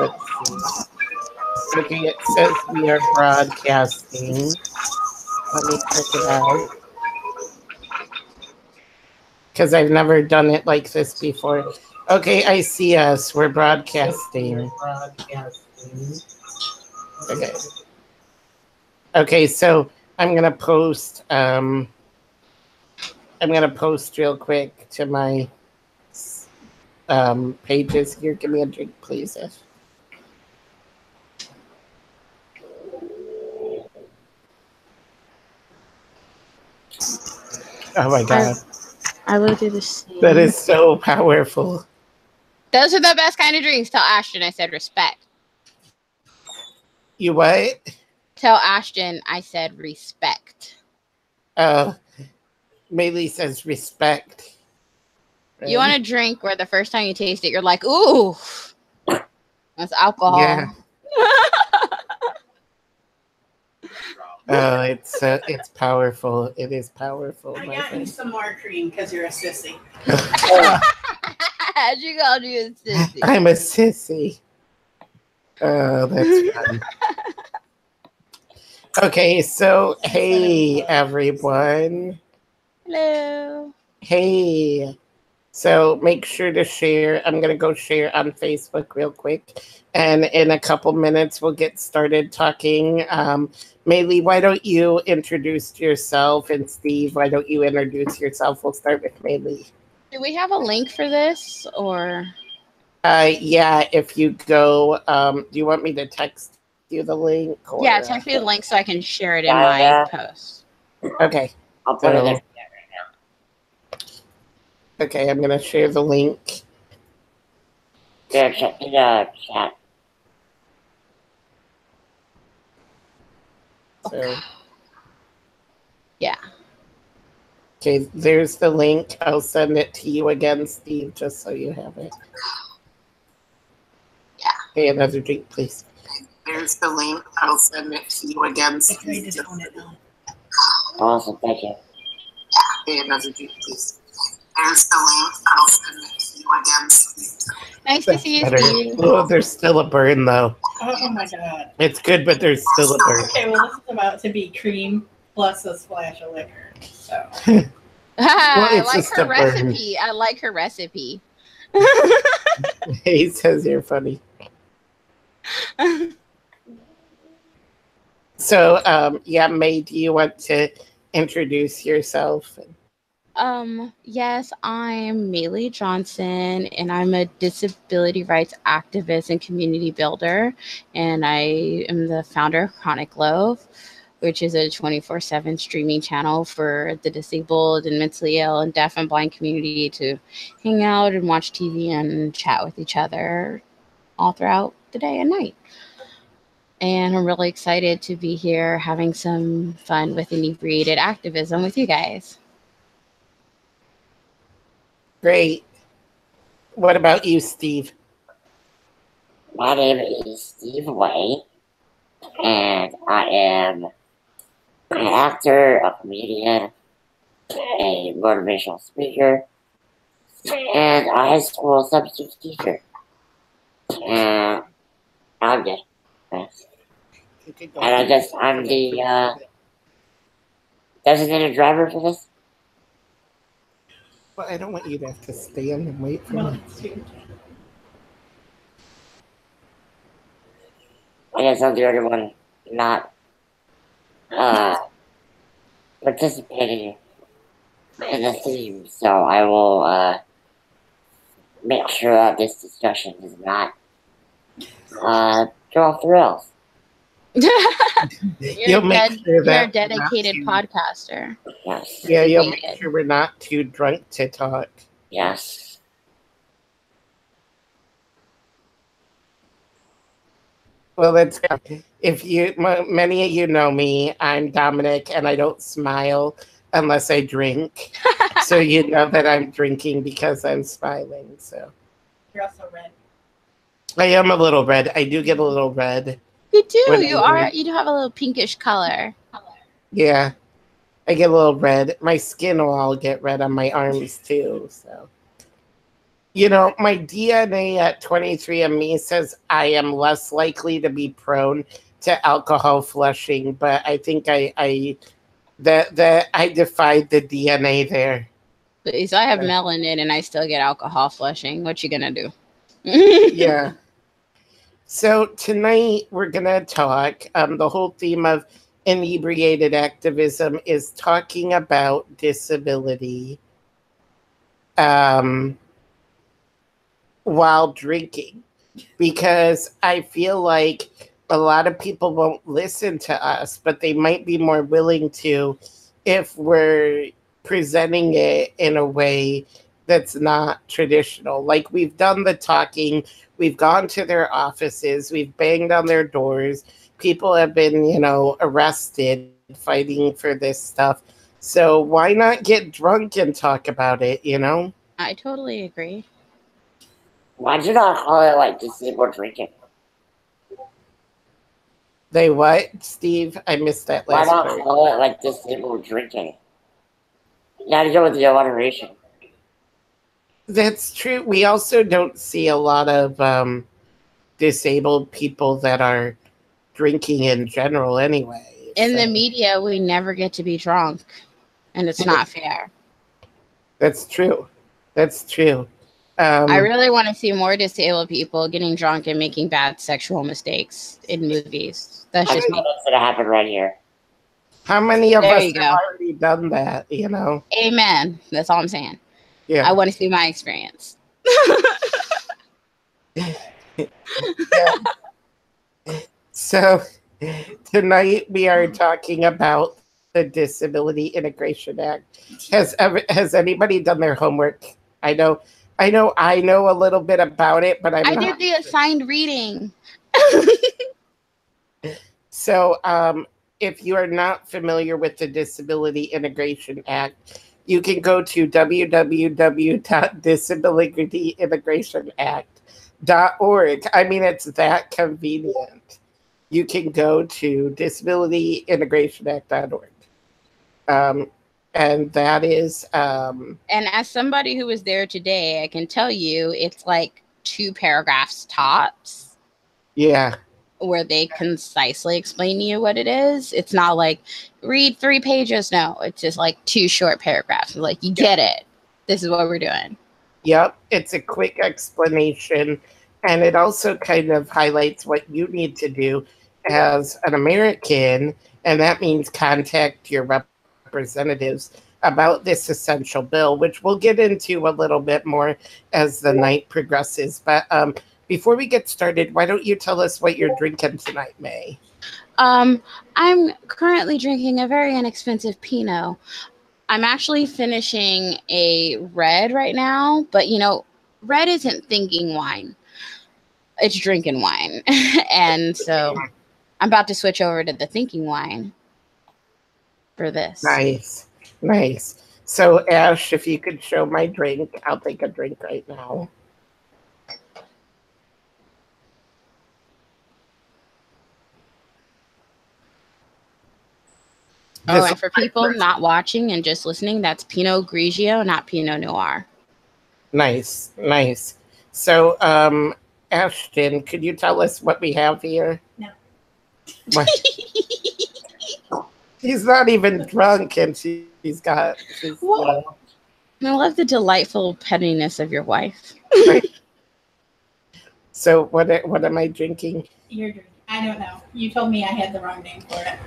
Let's see. Okay, it says we are broadcasting. Let me check it out. Because I've never done it like this before. Okay, I see us. We're broadcasting. Okay. Okay, so I'm gonna post. I'm gonna post real quick to my pages here. Give me a drink, please. Oh my god. I will do the same. That is so powerful. Those are the best kind of drinks. Tell Ashton I said respect. You what? Tell Ashton I said respect. MaeLee says respect. Right? You want a drink where the first time you taste it, you're like, ooh, that's alcohol. Yeah. Oh, it's powerful. It is powerful. I got you some more cream because you're a sissy. She called you a sissy. I'm a sissy. Oh, that's fun. Okay, so hey everyone. Hello. Hey. So make sure to share. I'm going to go share on Facebook real quick. And in a couple minutes, we'll get started talking. MaeLee, why don't you introduce yourself? And Steve, why don't you introduce yourself? We'll start with MaeLee. Do we have a link for this? Or? Yeah, if you go, do you want me to text you the link? Or, yeah, text me the link so I can share it in my post. Okay. I'll put it in. Okay, I'm going to share the link. Yeah, check the chat. So, yeah. Okay, there's the link. I'll send it to you again, Steve, just so you have it. Yeah. Okay, another drink, please. There's the link. I'll send it to you again, Steve. Awesome, thank you. Okay, another drink, please. There's the link. I'll send it to you again, Steve. Nice to see you, Steve. Oh, there's still a burn, though. Oh my god. It's good, but there's still a burn. Okay, well, this is about to be cream plus a splash of liquor. So. I like her recipe. I like her recipe. He says you're funny. So, yeah, Mae, do you want to introduce yourself? Yes, I'm MaeLee Johnson, and I'm a disability rights activist and community builder, and I am the founder of Chronic Loaf, which is a 24/7 streaming channel for the disabled and mentally ill and deaf and blind community to hang out and watch TV and chat with each other all throughout the day and night. And I'm really excited to be here having some fun with Inebriated Activism with you guys. Great. What about you, Steve? My name is Steve Way, and I am an actor, a comedian, a motivational speaker, and a high school substitute teacher. And I'm gay. And I'm the designated driver for this. Well, I don't want you to have to stand and wait for me. I guess I'm the only one not participating in the theme, so I will make sure that this discussion does not go off the rails. You'll make sure that you're a dedicated podcaster. Yes. Yeah, you'll make sure we're not too drunk to talk. Yes. Well, that's if you many of you know me, I'm Dominick, and I don't smile unless I drink. So you know that I'm drinking because I'm smiling. So You're also red. I am a little red. I do get a little red. You do. You do have a little pinkish color. Yeah, I get a little red. My skin will all get red on my arms too. So You know, my DNA at 23andMe says I am less likely to be prone to alcohol flushing, but I think I defied the DNA there. Please, I have melanin and I still get alcohol flushing. What you gonna do? Yeah. So tonight we're gonna talk. The whole theme of inebriated activism is talking about disability while drinking, because I feel like a lot of people won't listen to us, but they might be more willing to if we're presenting it in a way that's not traditional. Like, we've done the talking, we've gone to their offices, we've banged on their doors, people have been, you know, arrested fighting for this stuff. So why not get drunk and talk about it, you know? I totally agree. Why'd you not call it like disabled drinking? They what, Steve? I missed that Why last not part. call it like disabled drinking? You gotta go with the alliteration. That's true. We also don't see a lot of disabled people that are drinking in general anyway. In the media, we never get to be drunk, and it's not fair. That's true. That's true. I really want to see more disabled people getting drunk and making bad sexual mistakes in movies. That's just me. That's gonna happen right here. How many of There us you go. have already done that, you know? Amen. That's all I'm saying. Yeah. I want to see my experience. So tonight we are talking about the Disability Integration Act. Has anybody done their homework? I know a little bit about it, but I did the assigned reading. So if you are not familiar with the Disability Integration Act, you can go to www.disabilityintegrationact.org. I mean, it's that convenient. You can go to disabilityintegrationact.org. And that is... and as somebody who was there today, I can tell you it's like 2 paragraphs tops. Yeah. Where they concisely explain to you what it is. It's not like read 3 pages. No, it's just like 2 short paragraphs. Like, you get it. This is what we're doing. Yep. It's a quick explanation. And it also kind of highlights what you need to do as an American. And that means contact your representatives about this essential bill, which we'll get into a little bit more as the night progresses. But before we get started, why don't you tell us what you're drinking tonight, Mae? I'm currently drinking a very inexpensive Pinot. I'm actually finishing a red right now, but you know, red isn't thinking wine. It's drinking wine. And so I'm about to switch over to the thinking wine for this. Nice. Nice. So, Ash, if you could show my drink, I'll take a drink right now. Oh, and for people not watching and just listening, that's Pinot Grigio, not Pinot Noir. Nice, nice. So, Ashton, could you tell us what we have here? No. He's not even drunk, and she's got... Well, I love the delightful pettiness of your wife. So, what am I drinking? You're drinking. I don't know. You told me I had the wrong name for it.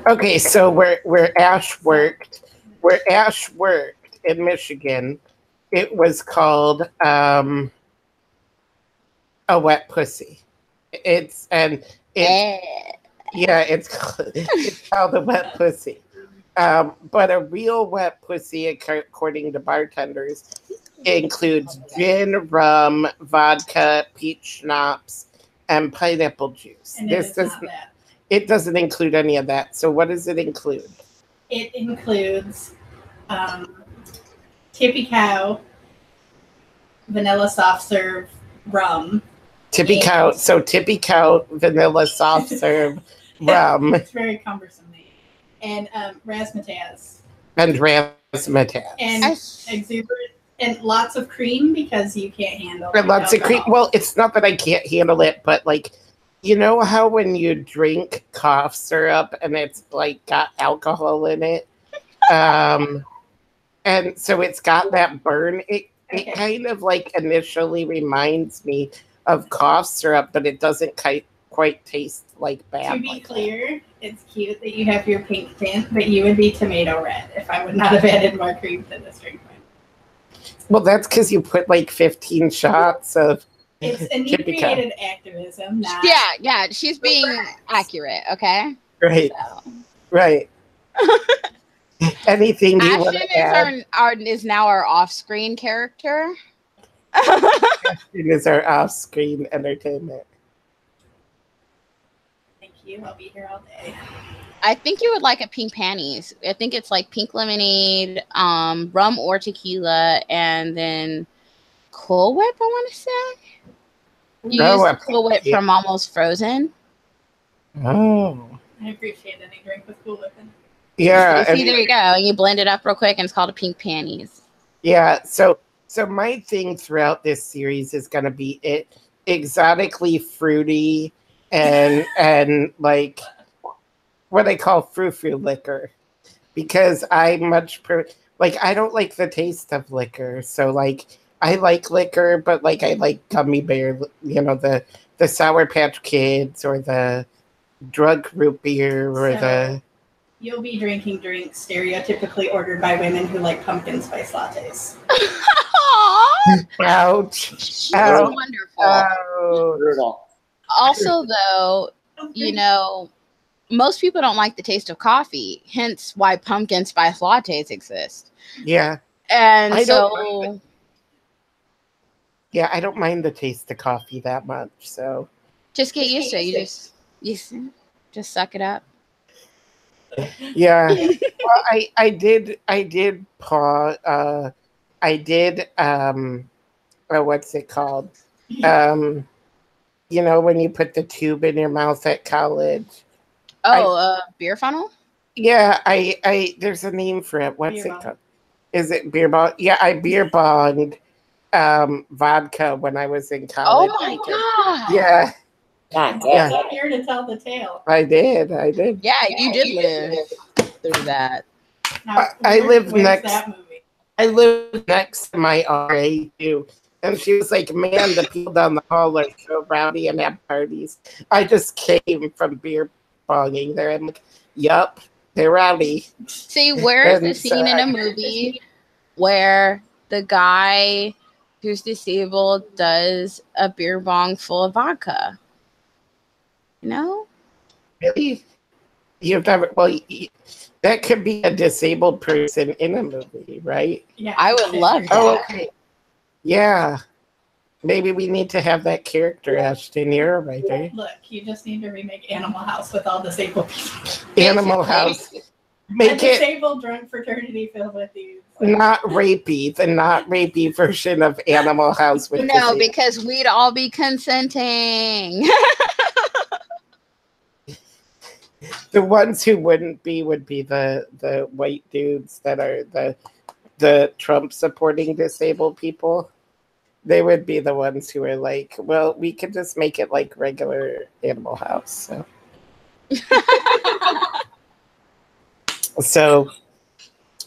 Okay, so where Ash worked in Michigan, it was called a wet pussy. It's called a wet pussy. But a real wet pussy, according to bartenders, includes gin, rum, vodka, peach schnapps, and pineapple juice. And it doesn't include any of that. So what does it include? It includes Tippy Cow, vanilla soft serve, rum. Tippy Cow, vanilla soft serve, rum. It's very cumbersome name. And razzmatazz. And razzmatazz. And And lots of cream because you can't handle And lots of cream. alcohol. Well, it's not that I can't handle it, but like, you know how when you drink cough syrup and it's like got alcohol in it, and so it's got that burn. It kind of like initially reminds me of cough syrup, but it doesn't quite taste like bad. To be clear, it's cute that you have your pink tint, but you would be tomato red if I would not have added more cream to this drink. Well, that's because you put like 15 shots of. It's inebriated activism, not. Yeah, she's being accurate, okay? Right. So. Right. Anything you want to add? Is now our off-screen character. Ashton is our off-screen entertainment. Thank you. I'll be here all day. I think you would like a pink panties. I think it's like pink lemonade, rum or tequila, and then Cool Whip, I want to say. You use Cool Whip from Almost Frozen. Oh. I appreciate any drink with Cool Whip in it. Yeah. See, there you go. You blend it up real quick, and it's called a pink panties. Yeah. So my thing throughout this series is going to be it exotically fruity and like what I call frou-frou liquor, because I I don't like the taste of liquor. So like I like liquor, but like I like gummy bear, you know, the Sour Patch Kids or the drug root beer or the. You'll be drinking drinks stereotypically ordered by women who like pumpkin spice lattes. Ouch! That's wonderful. Oh. Also, though, you know, most people don't like the taste of coffee, hence why pumpkin spice lattes exist. Yeah. And I so... Yeah, I don't mind the taste of coffee that much, so... Just get used to it. You just suck it up. Yeah. Well, I did what's it called? You know, when you put the tube in your mouth at college. Beer funnel? Yeah, I there's a name for it. What's it called? Is it beer bong? Yeah, I beer bonged vodka when I was in college. Oh my god. Yeah. Yeah. I'm here to tell the tale. I did. Yeah, you did live through that. Now, I live next. That movie? I live next to my RA too, and she was like, "Man, the people down the hall are so rowdy and have parties." I just came from beer bonging there. I'm like, "Yup, they're rowdy." See, where's the scene in a movie where the guy who's disabled does a beer bong full of vodka? No? Really? You've never? Well, that could be a disabled person in a movie, right? Yeah, I would love that. Oh, okay. Yeah. Maybe we need to have that character, Ashton. You're right there. Look, you just need to remake Animal House with all disabled people. Animal House. Make a it disabled drunk fraternity filled with these. not rapey. The not rapey version of Animal House. With No, because we'd all be consenting. The ones who wouldn't be would be the white dudes that are the Trump supporting disabled people. They would be the ones who are like, well, we could just make it like regular Animal House. So, so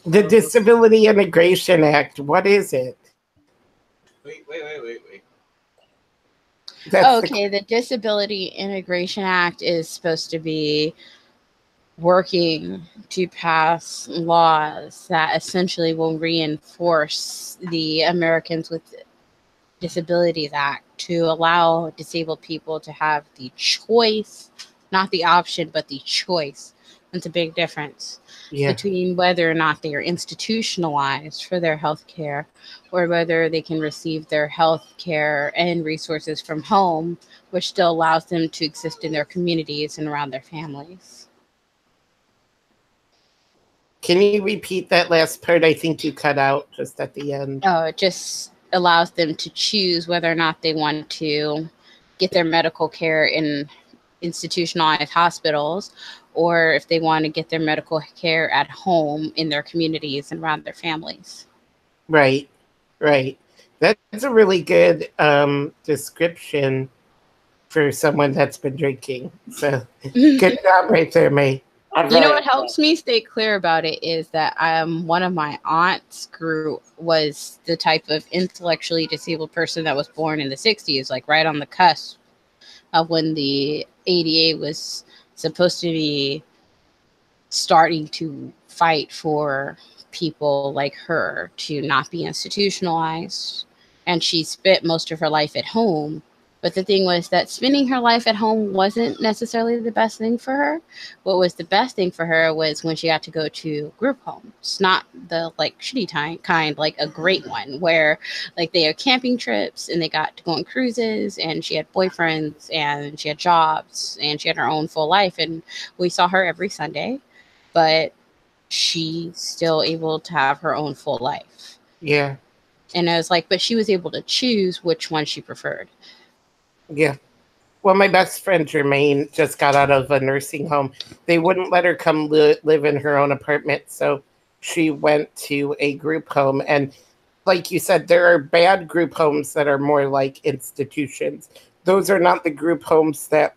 the Disability Integration Act, what is it? Wait. The Disability Integration Act is supposed to be working to pass laws that essentially will reinforce the Americans with Disabilities Act to allow disabled people to have the choice, not the option, but the choice. That's a big difference between whether or not they are institutionalized for their health care or whether they can receive their health care and resources from home, which still allows them to exist in their communities and around their families. Can you repeat that last part? I think you cut out just at the end. Oh, it just allows them to choose whether or not they want to get their medical care in institutionalized hospitals or if they want to get their medical care at home in their communities and around their families. Right. Right. That's a really good description for someone that's been drinking. So good job right there, Mae. You know what helps me stay clear about it is that one of my aunts was the type of intellectually disabled person that was born in the 60s, like right on the cusp of when the ADA was supposed to be starting to fight for people like her to not be institutionalized. And she spent most of her life at home. But the thing was that spending her life at home wasn't necessarily the best thing for her. What was the best thing for her was when she got to go to group homes, not the like shitty kind, like a great one where like they had camping trips and they got to go on cruises and she had boyfriends and she had jobs and she had her own full life. And we saw her every Sunday, but she's still able to have her own full life. Yeah. And I was like, but she was able to choose which one she preferred. Yeah. Well, my best friend Jermaine just got out of a nursing home. They wouldn't let her come live in her own apartment, so she went to a group home. And like you said, there are bad group homes that are more like institutions. Those are not the group homes that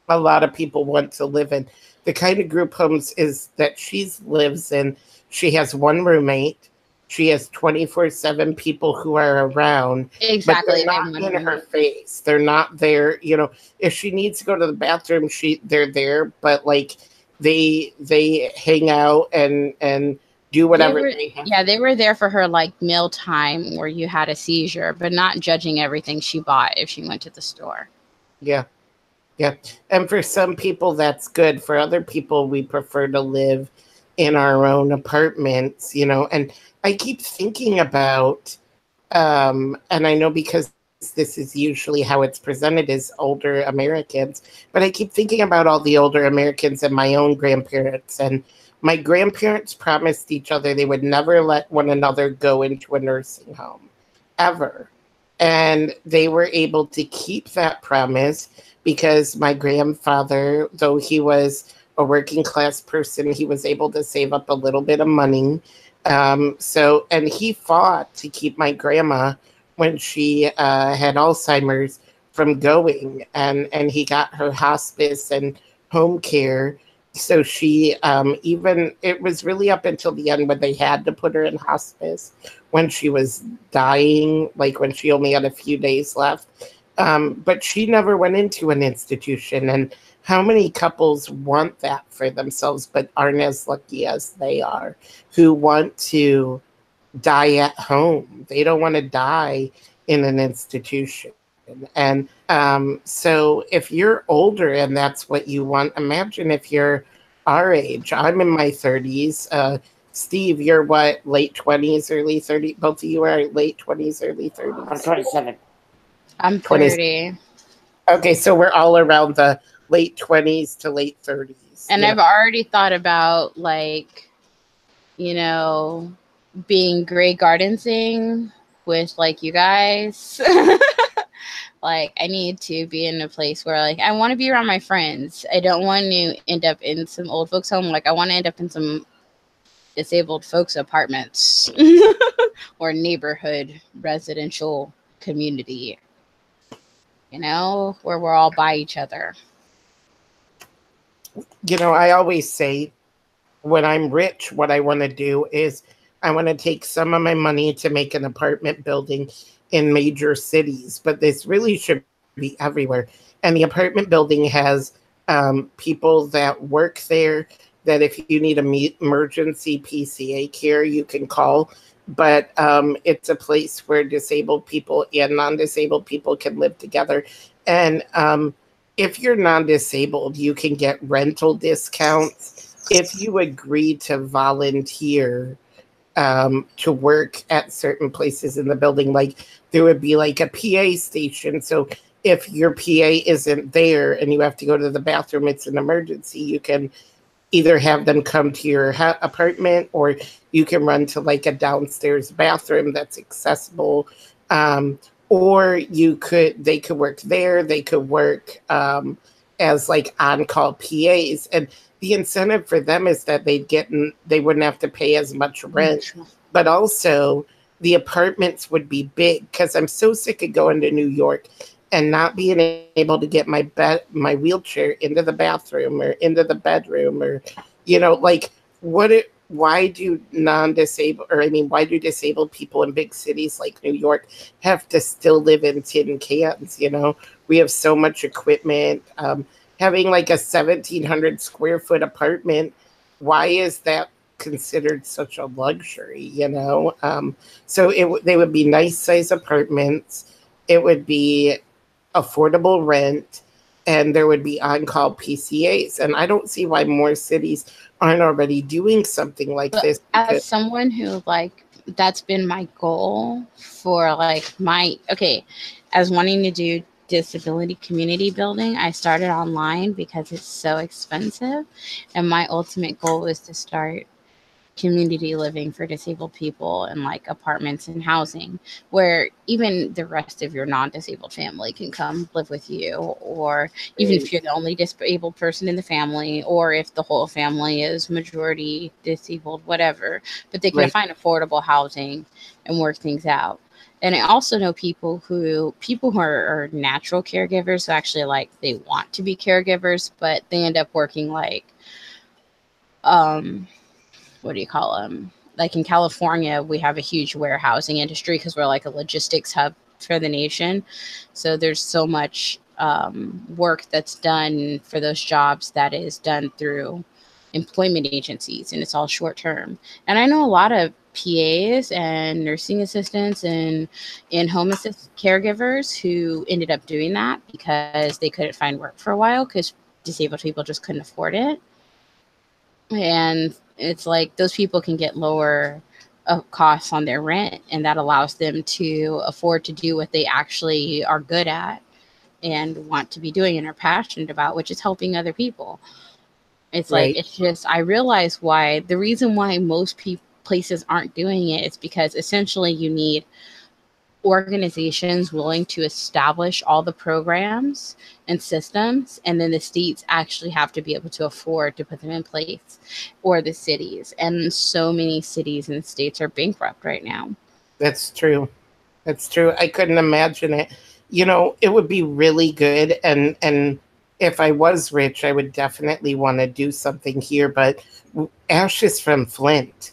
a lot of people want to live in. The kind of group homes is that she lives in. She has one roommate. She has 24/7 people who are around. Exactly. But they're not in her face. They're not there. You know, if she needs to go to the bathroom, they're there. But like they hang out and do whatever they have. Yeah, they were there for her like meal time where you had a seizure, but not judging everything she bought if she went to the store. Yeah. Yeah. And for some people that's good. For other people, we prefer to live in our own apartments, you know. And I keep thinking about, and I know because this is usually how it's presented as older Americans, but I keep thinking about all the older Americans and my own grandparents. And my grandparents promised each other they would never let one another go into a nursing home, ever. And they were able to keep that promise because my grandfather, though he was a working class person, he was able to save up a little bit of money. And he fought to keep my grandma when she had Alzheimer's from going, and he got her hospice and home care. So she it was really up until the end when they had to put her in hospice when she was dying, like when she only had a few days left. But she never went into an institution. And how many couples want that for themselves, but aren't as lucky as they are, who want to die at home? They don't want to die in an institution. And so if you're older and that's what you want, imagine if you're our age. I'm in my 30s. Steve, you're what, late 20s, early 30s? Both of you are late 20s, early 30s? I'm 27. I'm 30. Okay, so we're all around the late 20s to late 30s. And I've already thought about, like, you know, being Grey Gardensing with, like, you guys. Like, I need to be in a place where, like, I want to be around my friends. I don't want to end up in some old folks' home. Like, I want to end up in some disabled folks' apartments or neighborhood residential community, you know, where we're all by each other. You know, I always say when I'm rich, what I want to do is I want to take some of my money to make an apartment building in major cities, but this really should be everywhere. And the apartment building has people that work there that if you need emergency PCA care, you can call. But it's a place where disabled people and non-disabled people can live together. And if you're non-disabled, you can get rental discounts if you agree to volunteer to work at certain places in the building. Like there would be like a PA station. So if your PA isn't there and you have to go to the bathroom, it's an emergency, you can either have them come to your apartment or you can run to like a downstairs bathroom that's accessible. Or they could work there. They could work as like on-call PAs. And the incentive for them is that they wouldn't have to pay as much rent, but also the apartments would be big, because I'm so sick of going to New York and not being able to get my wheelchair into the bathroom or into the bedroom, or, like, why do why do disabled people in big cities like New York have to still live in tin cans? We have so much equipment. Having like a 1,700 square foot apartment, why is that considered such a luxury? So they would be nice size apartments. It would be affordable rent, and there would be on-call PCAs. And I don't see why more cities aren't already doing something like this. As someone who, that's been my goal for, as wanting to do disability community building, I started online because it's so expensive. And my ultimate goal is to start community living for disabled people and apartments and housing where even the rest of your non-disabled family can come live with you, or even if you're the only disabled person in the family, or if the whole family is majority disabled, whatever, but they can find affordable housing and work things out. And I also know people who are natural caregivers, so actually they want to be caregivers, but they end up working what do you call them? Like in California, we have a huge warehousing industry because we're a logistics hub for the nation. So there's so much work that's done for those jobs that is done through employment agencies, and it's all short term. And I know a lot of PAs and nursing assistants and in-home caregivers who ended up doing that because they couldn't find work for a while because disabled people just couldn't afford it. And it's those people can get lower costs on their rent, and that allows them to afford to do what they actually are good at and want to be doing and are passionate about, which is helping other people. It's it's just, I realize why the reason why most places aren't doing it is because essentially you need organizations willing to establish all the programs and systems, and then the states actually have to be able to afford to put them in place, or the cities. And so many cities and states are bankrupt right now. That's true. I couldn't imagine it. It would be really good, and if I was rich, I would definitely want to do something here. But Ash is from Flint.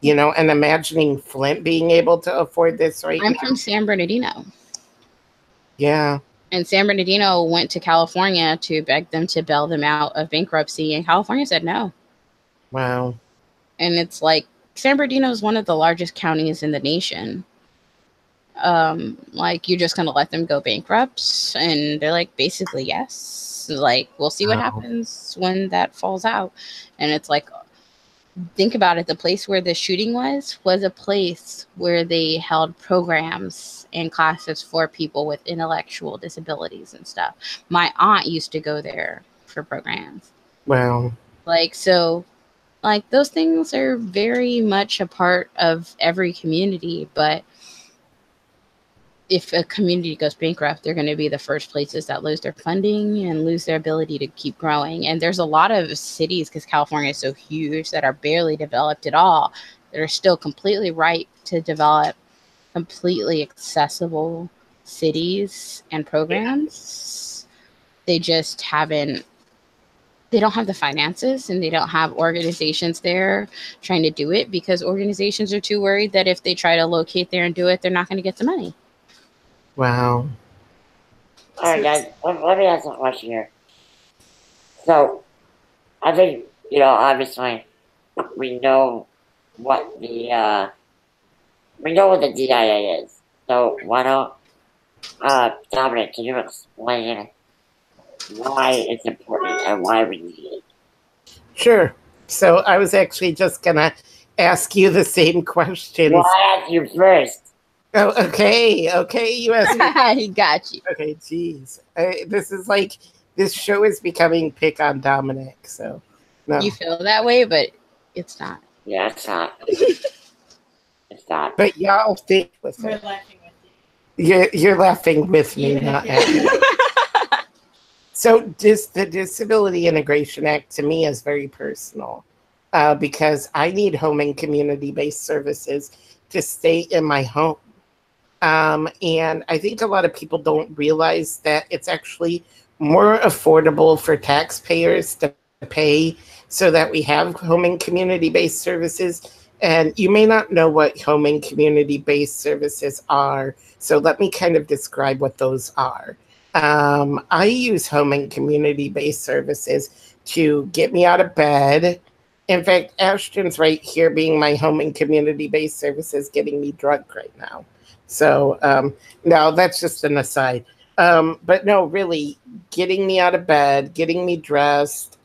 And imagining Flint being able to afford this now. I'm from San Bernardino. Yeah. And San Bernardino went to California to beg them to bail them out of bankruptcy, and California said no. Wow. And it's San Bernardino is one of the largest counties in the nation. You're just going to let them go bankrupt? And they're basically, yes. We'll see what happens when that falls out. And it's think about it. The place where the shooting was a place where they held programs and classes for people with intellectual disabilities and stuff. My aunt used to go there for programs. Wow. Those things are very much a part of every community, but if a community goes bankrupt, they're going to be the first places that lose their funding and lose their ability to keep growing. And there's a lot of cities, because California is so huge, that are barely developed at all, that are still completely ripe to develop completely accessible cities and programs. They just they don't have the finances, and they don't have organizations there trying to do it, because organizations are too worried that if they try to locate there and do it, they're not going to get the money. Wow. All right, guys, let me ask a question here. So, I think, obviously, we know what the DIA is. So, why don't, Dominick, can you explain why it's important and why we need it? Sure. So, I was actually just going to ask you the same questions. Well, I asked you first. Oh, okay. You asked me. He got you. Okay, geez. This show is becoming pick on Dominick, so no. You feel that way, but it's not. Yeah, it's not. It's not. But y'all think with We're it. laughing with you. You're laughing with me, not at me. So the Disability Integration Act to me is very personal, because I need home and community-based services to stay in my home. And I think a lot of people don't realize that it's actually more affordable for taxpayers to pay so that we have home and community-based services. And you may not know what home and community-based services are, so let me kind of describe what those are. I use home and community-based services to get me out of bed. In fact, Ashton's right here being my home and community-based services getting me drunk right now. So, no, that's just an aside. But no, really, getting me out of bed, getting me dressed,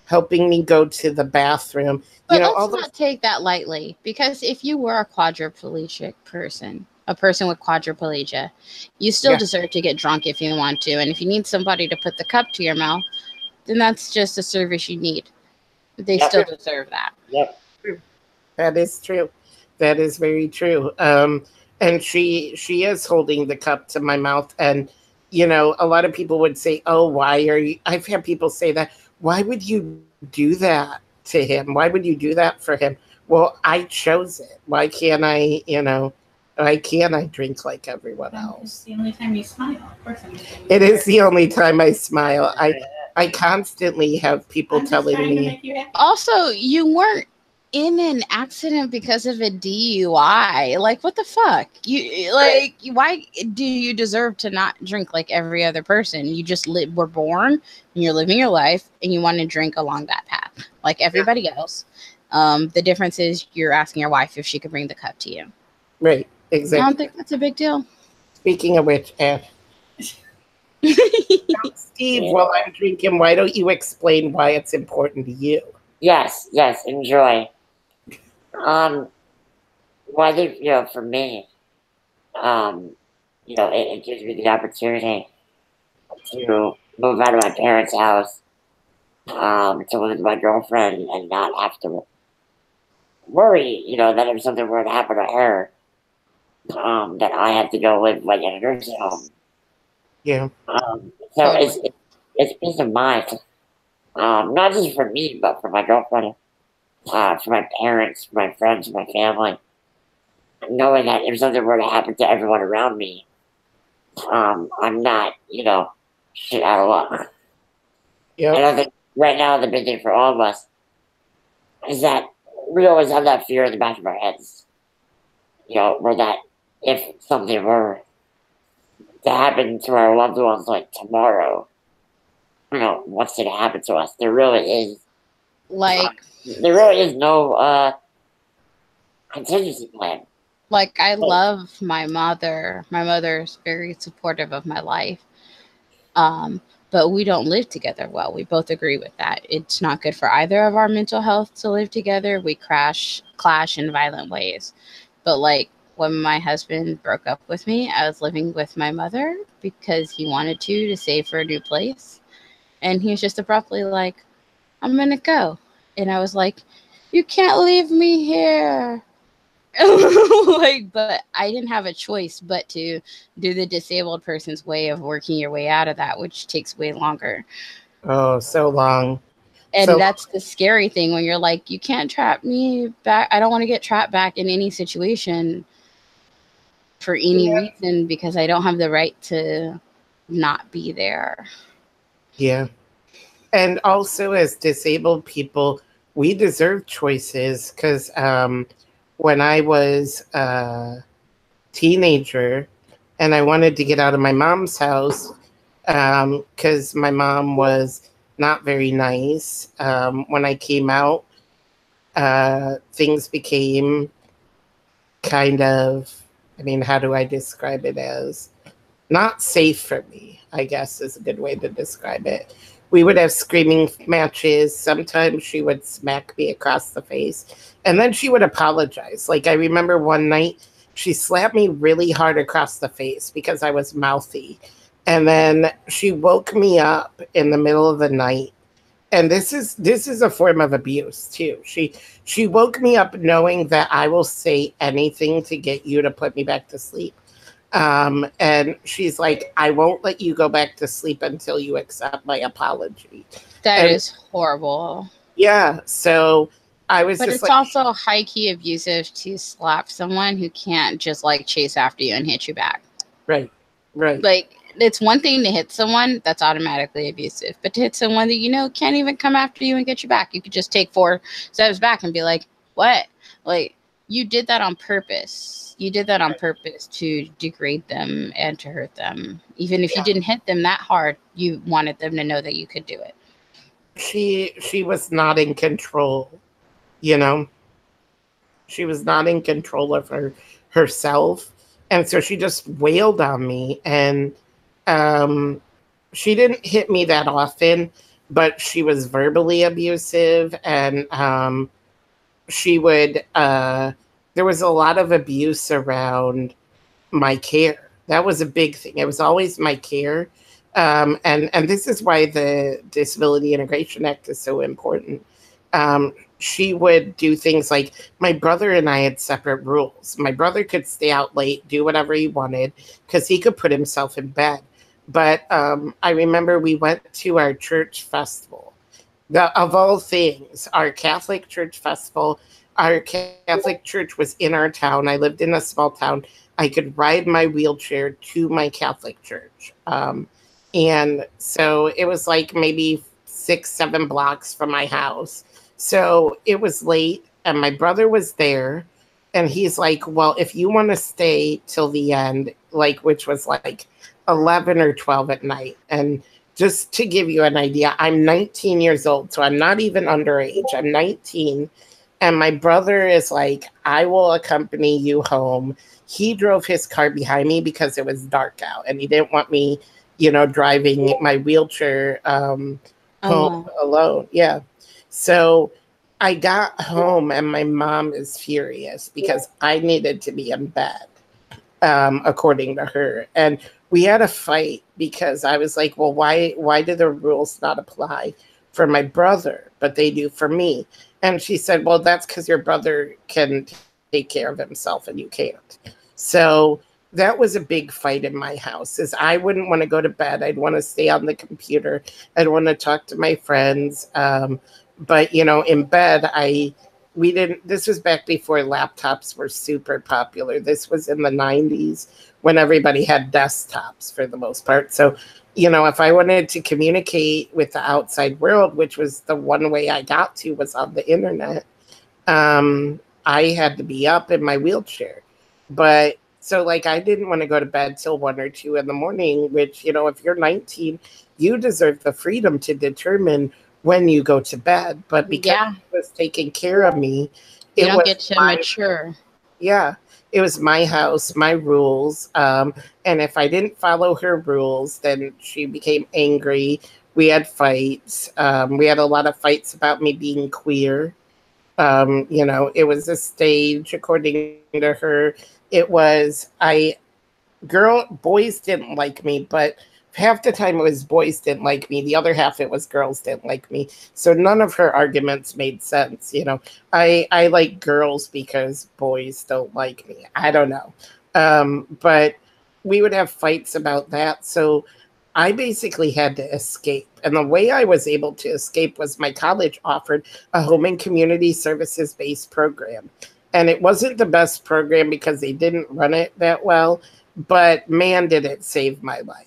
helping me go to the bathroom. But let's not take that lightly, because if you were a quadriplegic person, a person with quadriplegia, you still deserve to get drunk if you want to. And if you need somebody to put the cup to your mouth, then that's just a service you need. They still deserve that. Yep. That is true. That is very true. And she is holding the cup to my mouth. And, you know, a lot of people would say, oh, why are you? I've had people say that. Why would you do that to him? Why would you do that for him? Well, I chose it. Why can't I, why can't I drink like everyone else? It's the only time you smile. Of course it is the only time I smile. I constantly have people telling me. Also, you weren't in an accident because of a DUI. Like, what the fuck? Why do you deserve to not drink like every other person? You just were born and you're living your life and you want to drink along that path like everybody else. The difference is you're asking your wife if she could bring the cup to you. Right, exactly. I don't think that's a big deal. Speaking of which, Steve, while I'm drinking, why don't you explain why it's important to you? Yes, enjoy. Well, I think, for me, it gives me the opportunity to move out of my parents' house, to live with my girlfriend and not have to worry, that if something were to happen to her, that I have to go live like in a nursing home. Yeah. So it's peace of mind, not just for me, but for my girlfriend, for my parents, for my friends, my family. Knowing that if something were to happen to everyone around me, I'm not, shit out of luck. Yeah. And I think right now the big thing for all of us is that we always have that fear in the back of our heads. Where that if something were to happen to our loved ones like tomorrow, what's going to happen to us? There really is no contingency plan. Like, I love my mother. My mother's very supportive of my life. But we don't live together well. We both agree with that. It's not good for either of our mental health to live together. We clash in violent ways. But like, when my husband broke up with me, I was living with my mother because he wanted to save for a new place. And he was just abruptly like, I'm going to go. And I was like, you can't leave me here. But I didn't have a choice but to do the disabled person's way of working your way out of that, which takes way longer. Oh, so long. And that's the scary thing when you're like, you can't trap me back. I don't want to get trapped back in any situation for any reason because I don't have the right to not be there. Yeah. And also as disabled people, we deserve choices because when I was a teenager and I wanted to get out of my mom's house because my mom was not very nice. When I came out, things became kind of, how do I describe it as? Not safe for me, I guess is a good way to describe it. We would have screaming matches. Sometimes she would smack me across the face. And then she would apologize. Like, I remember one night, she slapped me really hard across the face because I was mouthy. And then she woke me up in the middle of the night. And this is a form of abuse, too. She woke me up knowing that I will say anything to get you to put me back to sleep. And she's like, I won't let you go back to sleep until you accept my apology. That is horrible. Yeah. So I was But just it's like, also high key abusive to slap someone who can't just like chase after you and hit you back. right. Like, it's one thing to hit someone that's automatically abusive, but to hit someone that you know can't even come after you and get you back, you could just take 4 steps back and be like, what? Like, you did that on purpose. You did that on purpose to degrade them and to hurt them. Even if you didn't hit them that hard, you wanted them to know that you could do it. She was not in control, you know? She was not in control of herself. And so she just wailed on me. And she didn't hit me that often, but she was verbally abusive. And she would, there was a lot of abuse around my care. That was a big thing. It was always my care. And this is why the Disability Integration Act is so important. She would do things like, my brother and I had separate rules. My brother could stay out late, do whatever he wanted, because he could put himself in bed. But I remember we went to our church festival. Of all things, our Catholic church festival, our Catholic church was in our town. I lived in a small town. I could ride my wheelchair to my Catholic church. And so it was like maybe 6-7 blocks from my house. So it was late and my brother was there. And he's like, well, if you want to stay till the end, like, which was like 11 or 12 at night. And just to give you an idea, I'm 19 years old. So I'm not even underage. I'm 19. And my brother is like, I will accompany you home. He drove his car behind me because it was dark out and he didn't want me, driving my wheelchair home alone. Yeah. So I got home and my mom is furious because I needed to be in bed, according to her. And we had a fight because I was like, well, why do the rules not apply for my brother, but they do for me? And she said, well, that's because your brother can take care of himself and you can't. So that was a big fight in my house, is I wouldn't want to go to bed. I'd want to stay on the computer. I'd want to talk to my friends. But, in bed, this was back before laptops were super popular. This was in the 90s when everybody had desktops for the most part. So, if I wanted to communicate with the outside world, which was the one way I got to was on the internet, I had to be up in my wheelchair. But so like, I didn't want to go to bed till 1 or 2 in the morning, which, if you're 19, you deserve the freedom to determine when you go to bed. But because he was taking care of me, you don't get to mature. Yeah. It was my house, my rules. And if I didn't follow her rules, then she became angry. We had fights. We had a lot of fights about me being queer. It was a stage, according to her. It was, boys didn't like me, but half the time it was boys didn't like me. The other half it was girls didn't like me. So none of her arguments made sense. I like girls because boys don't like me. I don't know. But we would have fights about that. So I basically had to escape. And the way I was able to escape was my college offered a home and community services based program. And it wasn't the best program because they didn't run it that well, but man, did it save my life.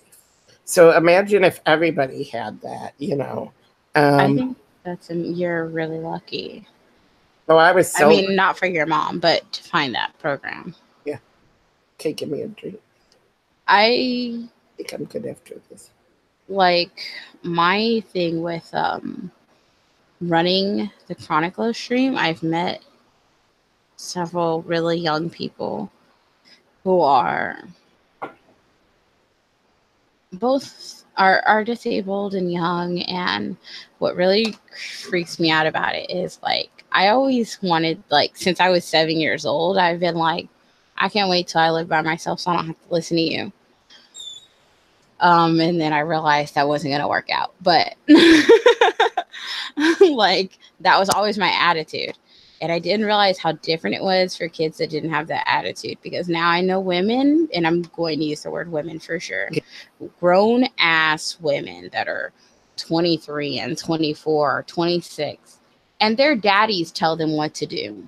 So imagine if everybody had that, I think you're really lucky. Oh, I was so... I mean, not for your mom, but to find that program. Yeah. Okay, give me a drink. I think I'm good after this. Like, my thing with running the Chronic Low stream, I've met several really young people who are both are disabled and young, and what really freaks me out about it is, like, I always wanted, like, since I was 7 years old, I've been like, I can't wait till I live by myself so I don't have to listen to you. And then I realized that wasn't going to work out, but like, that was always my attitude. And I didn't realize how different it was for kids that didn't have that attitude, because now I know women, and I'm going to use the word women for sure, grown ass women that are 23 and 24 or 26 and their daddies tell them what to do.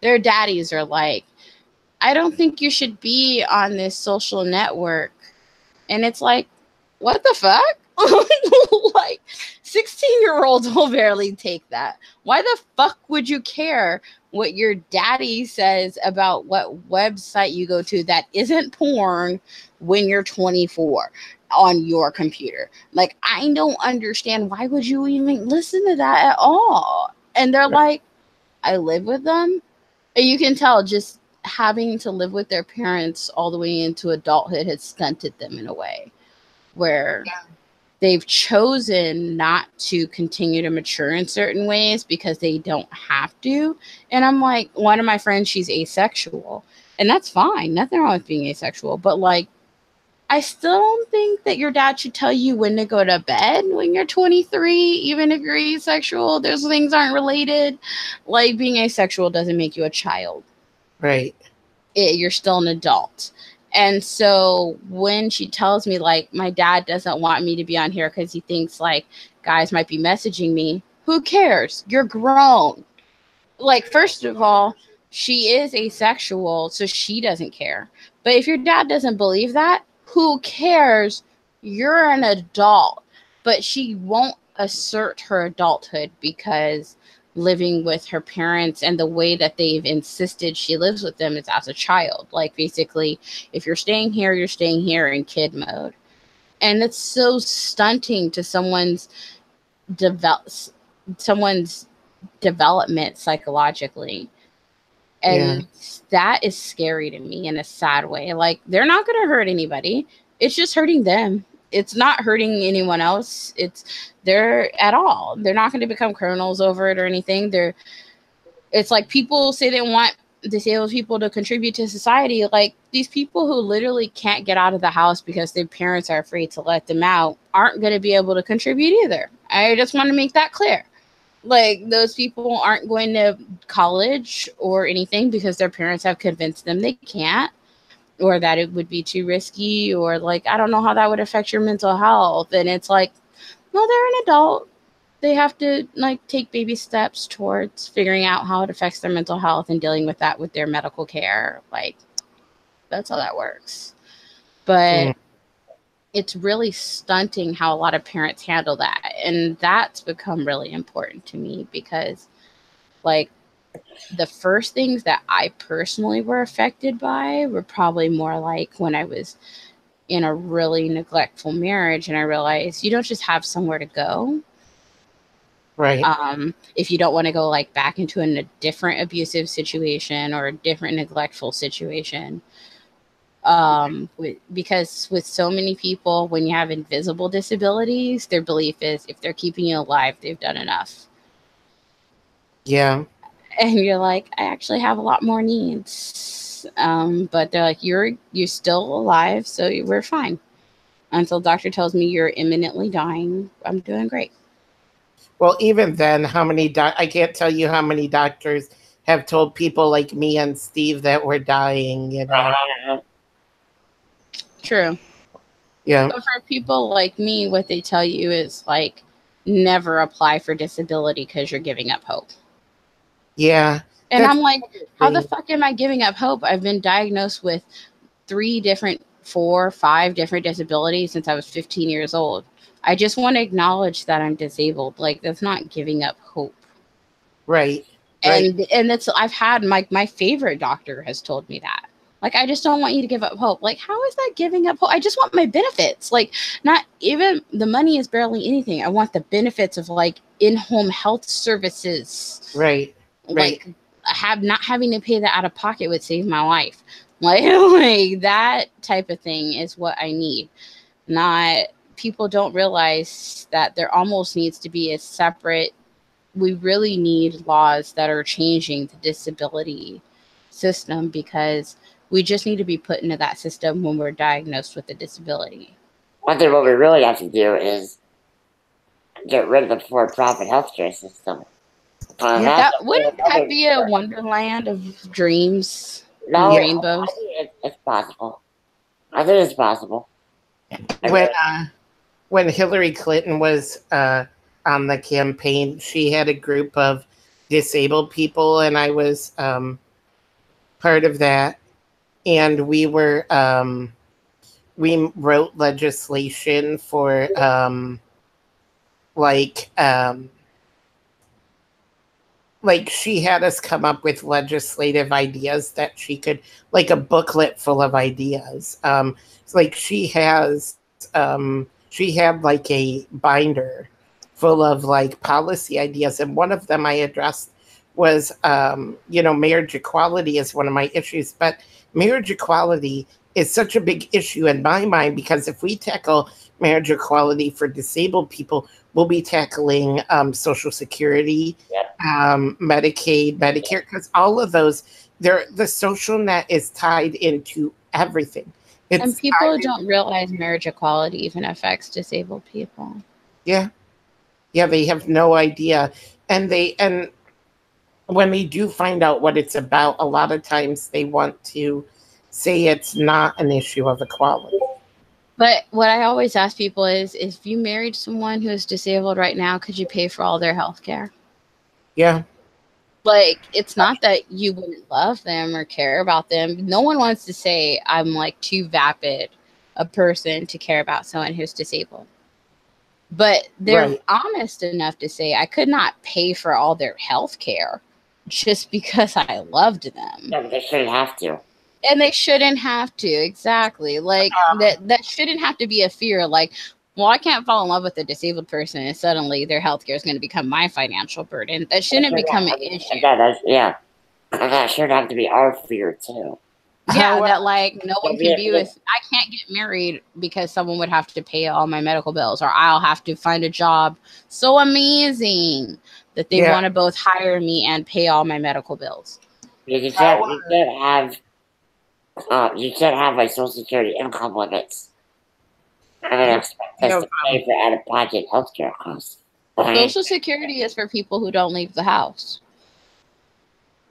Their daddies are like, I don't think you should be on this social network. And it's like, what the fuck? Like, 16-year-olds will barely take that. Why the fuck would you care what your daddy says about what website you go to that isn't porn when you're 24 on your computer? Like, I don't understand. Why would you even listen to that at all? And they're like, I live with them. And you can tell just having to live with their parents all the way into adulthood has stunted them in a way where they've chosen not to continue to mature in certain ways because they don't have to. And I'm like, one of my friends, she's asexual, and that's fine. Nothing wrong with being asexual. But like, I still don't think that your dad should tell you when to go to bed when you're 23, even if you're asexual. Those things aren't related. Like, being asexual doesn't make you a child. Right. You're still an adult. And so when she tells me, like, my dad doesn't want me to be on here because he thinks, like, guys might be messaging me, who cares? You're grown. Like, first of all, she is asexual, so she doesn't care. But if your dad doesn't believe that, who cares? You're an adult. But she won't assert her adulthood because living with her parents and the way that they've insisted she lives with them is as a child. Like, basically, if you're staying here, you're staying here in kid mode. And it's so stunting to someone's development psychologically. And that is scary to me in a sad way. Like, they're not going to hurt anybody. It's just hurting them. It's not hurting anyone else. They're not going to become criminals over it or anything. It's like people say they want disabled people to contribute to society. Like, these people who literally can't get out of the house because their parents are afraid to let them out aren't going to be able to contribute either. I just want to make that clear. Like, those people aren't going to college or anything because their parents have convinced them they can't, or that it would be too risky, or like, I don't know how that would affect your mental health. And it's like, no, they're an adult. They have to like take baby steps towards figuring out how it affects their mental health and dealing with that with their medical care. Like, that's how that works. But it's really stunting how a lot of parents handle that. And that's become really important to me because, like, the first things that I personally were affected by were probably more like when I was in a really neglectful marriage and I realized you don't just have somewhere to go. Right. If you don't want to go like back into a different abusive situation or a different neglectful situation. Because with so many people, when you have invisible disabilities, their belief is if they're keeping you alive, they've done enough. Yeah. And you're like, I actually have a lot more needs. But they're like, you're still alive, so we're fine. Until doctor tells me you're imminently dying, I'm doing great. Well, even then, I can't tell you how many doctors have told people like me and Steve that we're dying, you know. True. Yeah. So for people like me, what they tell you is like, never apply for disability because you're giving up hope. Yeah. And I'm like, how the fuck am I giving up hope? I've been diagnosed with 4 or 5 different disabilities since I was 15 years old. I just want to acknowledge that I'm disabled. Like, that's not giving up hope. Right. And that's, I've had my favorite doctor has told me that. Like, I just don't want you to give up hope. Like, how is that giving up hope? I just want my benefits. Like, not even the money is barely anything. I want the benefits of like in-home health services. Right. Like, not having to pay that out of pocket would save my life. Like that type of thing is what I need. Not, people don't realize that there almost needs to be a separate, we really need laws that are changing the disability system because we just need to be put into that system when we're diagnosed with a disability. I think what we really have to do is get rid of the for-profit healthcare system. Wouldn't that be a wonderland of dreams and rainbows? I think it's possible. I think it's possible. When Hillary Clinton was on the campaign, she had a group of disabled people, and I was part of that. And we wrote legislation for like she had us come up with legislative ideas that she could, like a booklet full of ideas. It's like she had like a binder full of like policy ideas, and one of them I addressed was marriage equality is one of my issues, but marriage equality is such a big issue in my mind, because if we tackle marriage equality for disabled people, we'll be tackling Social Security, Medicaid, Medicare, because all of those, the social net is tied into everything. And people don't realize marriage equality even affects disabled people. Yeah, they have no idea, and when they do find out what it's about, a lot of times they want to say it's not an issue of equality. But what I always ask people is, if you married someone who is disabled right now, could you pay for all their health care? Yeah. Like, it's not that you wouldn't love them or care about them. No one wants to say I'm like too vapid a person to care about someone who's disabled. But they're honest enough to say I could not pay for all their health care just because I loved them. No, they shouldn't have to. And they shouldn't have to, exactly. Like, that shouldn't have to be a fear. Like, well, I can't fall in love with a disabled person and suddenly their healthcare is going to become my financial burden. That shouldn't become an issue. Yeah. And that should have to be our fear, too. Yeah, that like no one can be with. I can't get married because someone would have to pay all my medical bills, or I'll have to find a job so amazing that they want to both hire me and pay all my medical bills. You can't have like Social Security income limits. And then expect us to pay for out-of-pocket healthcare costs. Social Security is for people who don't leave the house.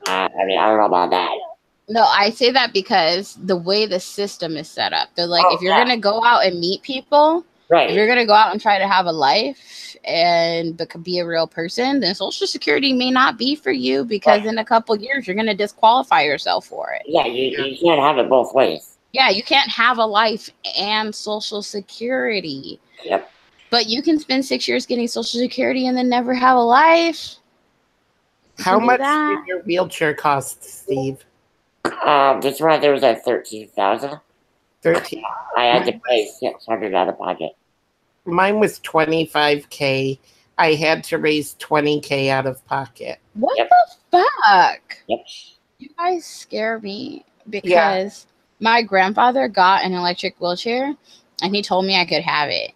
I mean, I don't know about that. No, I say that because the way the system is set up, they're like, if you're going to go out and meet people, if you're going to go out and try to have a life and be a real person, then Social Security may not be for you, because in a couple of years, you're going to disqualify yourself for it. Yeah, you can't have it both ways. Yeah, you can't have a life and Social Security. Yep. But you can spend 6 years getting Social Security and then never have a life. How much did your wheelchair cost, Steve? This one there was at $13,000. 13. I had to pay $600 out of pocket. Mine was $25K. I had to raise $20K out of pocket. What the fuck? Yep. You guys scare me, because my grandfather got an electric wheelchair and he told me I could have it,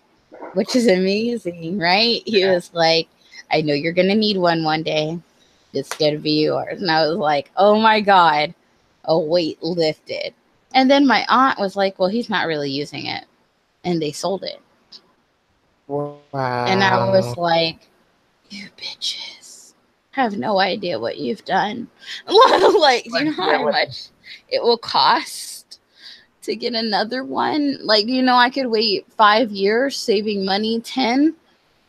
which is amazing, right? He was like, I know you're going to need one day. It's going to be yours. And I was like, oh my God, a weight lifted. And then my aunt was like, well, he's not really using it. And they sold it. Wow. And I was like, you bitches have no idea what you've done. Like, do you know how much it will cost to get another one? Like, you know, I could wait 5 years saving money, 10,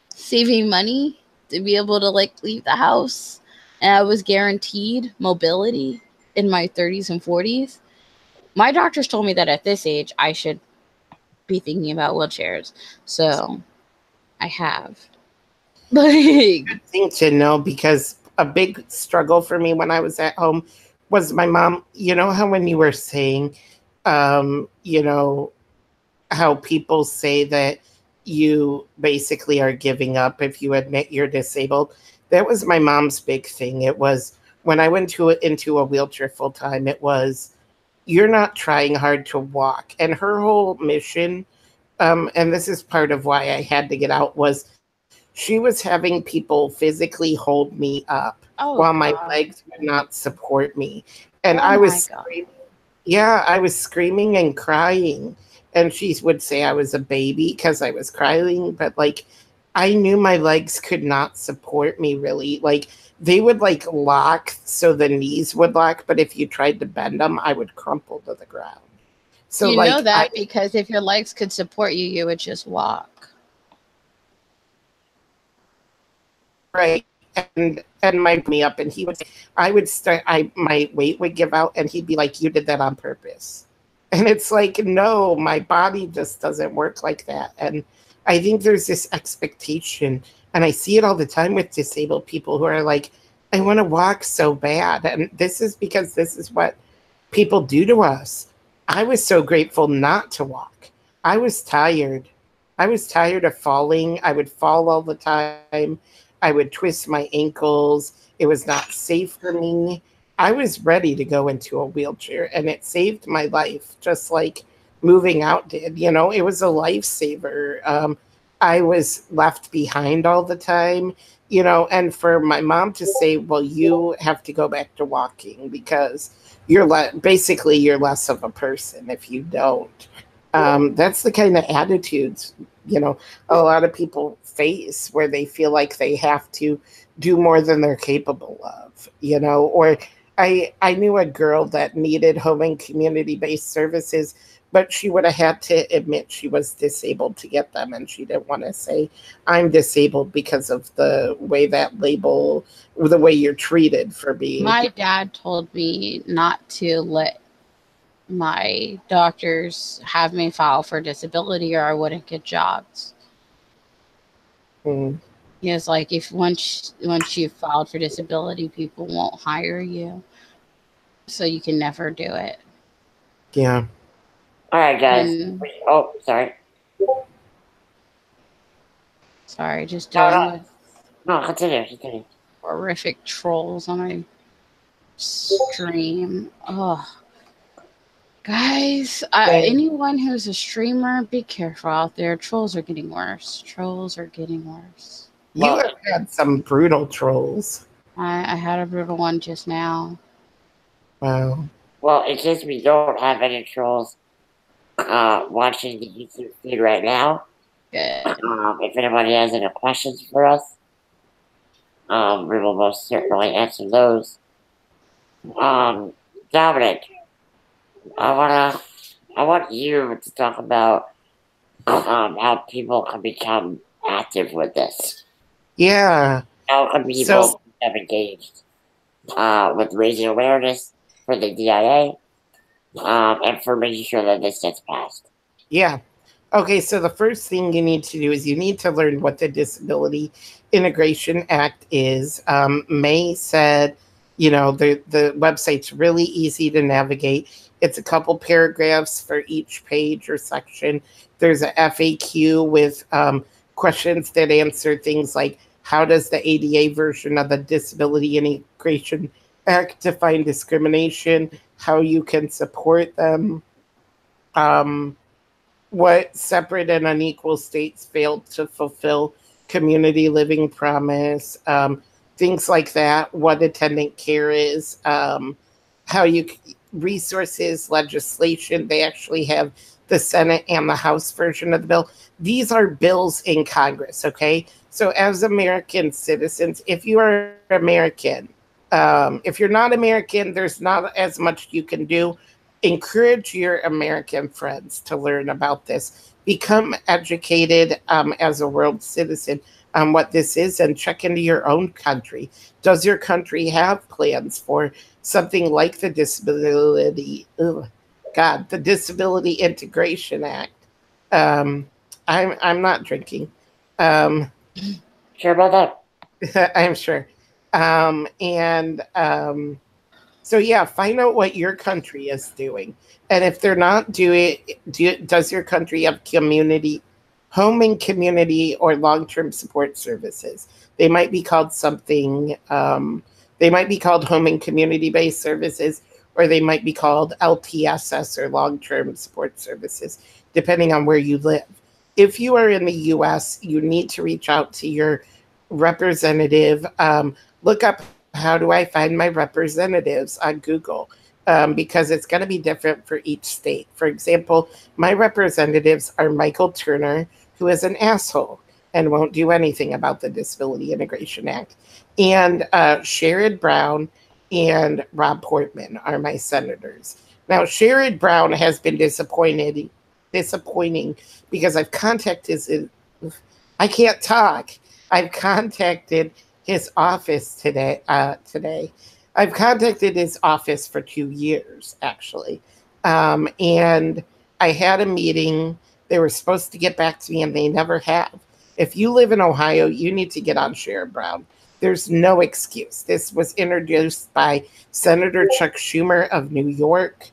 saving money to be able to like leave the house. And I was guaranteed mobility in my 30s and 40s. My doctors told me that at this age, I should be thinking about wheelchairs. So I have. Good thing to know, because a big struggle for me when I was at home was my mom. You know how when you were saying, you know, how people say that you basically are giving up if you admit you're disabled? That was my mom's big thing. It was when I went into a wheelchair full time, it was, you're not trying hard to walk. And her whole mission, and this is part of why I had to get out, was she was having people physically hold me up while my legs would not support me. And I was screaming. Yeah, I was screaming and crying. And she would say I was a baby because I was crying. But like, I knew my legs could not support me really. Like, they would like lock so the knees would lock. But if you tried to bend them, I would crumple to the ground. So you know that because if your legs could support you, you would just walk. Right. and me up, and he would say, my weight would give out, and he'd be like, "You did that on purpose." And it's like, no, my body just doesn't work like that. And I think there's this expectation, and I see it all the time with disabled people who are like, I want to walk so bad. And this is because this is what people do to us. I was so grateful not to walk. I was tired. I was tired of falling. I would fall all the time. I would twist my ankles. It was not safe for me. I was ready to go into a wheelchair, and it saved my life, just like moving out did. You know, it was a lifesaver. I was left behind all the time, you know, and for my mom to say, well, you have to go back to walking because basically you're less of a person if you don't. That's the kind of attitudes, you know, a lot of people face, where they feel like they have to do more than they're capable of, you know. Or I knew a girl that needed home and community-based services, but she would have had to admit she was disabled to get them, and she didn't want to say, I'm disabled, because of the way that label, the way you're treated for being. My dad told me not to let my doctors have me file for disability, or I wouldn't get jobs. Mm. He was like, if once you've filed for disability, people won't hire you, so you can never do it. Yeah. All right, guys. Oh, sorry. Sorry, just dealing with continue. horrific trolls on my stream. Oh, guys, anyone who's a streamer, be careful out there. Trolls are getting worse. You have had some brutal trolls. I had a brutal one just now. Wow. Well, in case we don't have any trolls watching the YouTube feed right now, if anybody has any questions for us, we will most certainly answer those. Dominic, I want you to talk about how people can become active with this. Yeah. How can people become engaged with raising awareness for the DIA and for making sure that this gets passed? Yeah. Okay, so the first thing you need to do is you need to learn what the Disability Integration Act is. Mae said, you know, the website's really easy to navigate. It's a couple paragraphs for each page or section. There's a FAQ with questions that answer things like, how does the ADA version of the Disability Integration Act define discrimination? How you can support them? What separate and unequal states failed to fulfill community living promise? Things like that. What attendant care is? How you resources, legislation. They actually have the Senate and the House version of the bill. These are bills in Congress, okay? So as American citizens, if you are American, if you're not American, there's not as much you can do. Encourage your American friends to learn about this. Become educated as a world citizen on what this is, and check into your own country. Does your country have plans for something like the the Disability Integration Act? I'm not drinking. Sure about that? I'm sure. So yeah, find out what your country is doing. And if they're not doing it, does your country have home and community or long-term support services? They might be called something, they might be called home and community-based services, or they might be called LTSS or long-term support services, depending on where you live. If you are in the US, you need to reach out to your representative. Look up, how do I find my representatives on Google? Because it's going to be different for each state. For example, my representatives are Michael Turner, who is an asshole and won't do anything about the Disability Integration Act, and Sherrod Brown and Rob Portman are my senators. Now, Sherrod Brown has been disappointing because I've contacted I can't talk. I've contacted his office today. I've contacted his office for 2 years, actually. And I had a meeting. They were supposed to get back to me, and they never have. If you live in Ohio, you need to get on Sherrod Brown. There's no excuse. This was introduced by Senator Chuck Schumer of New York.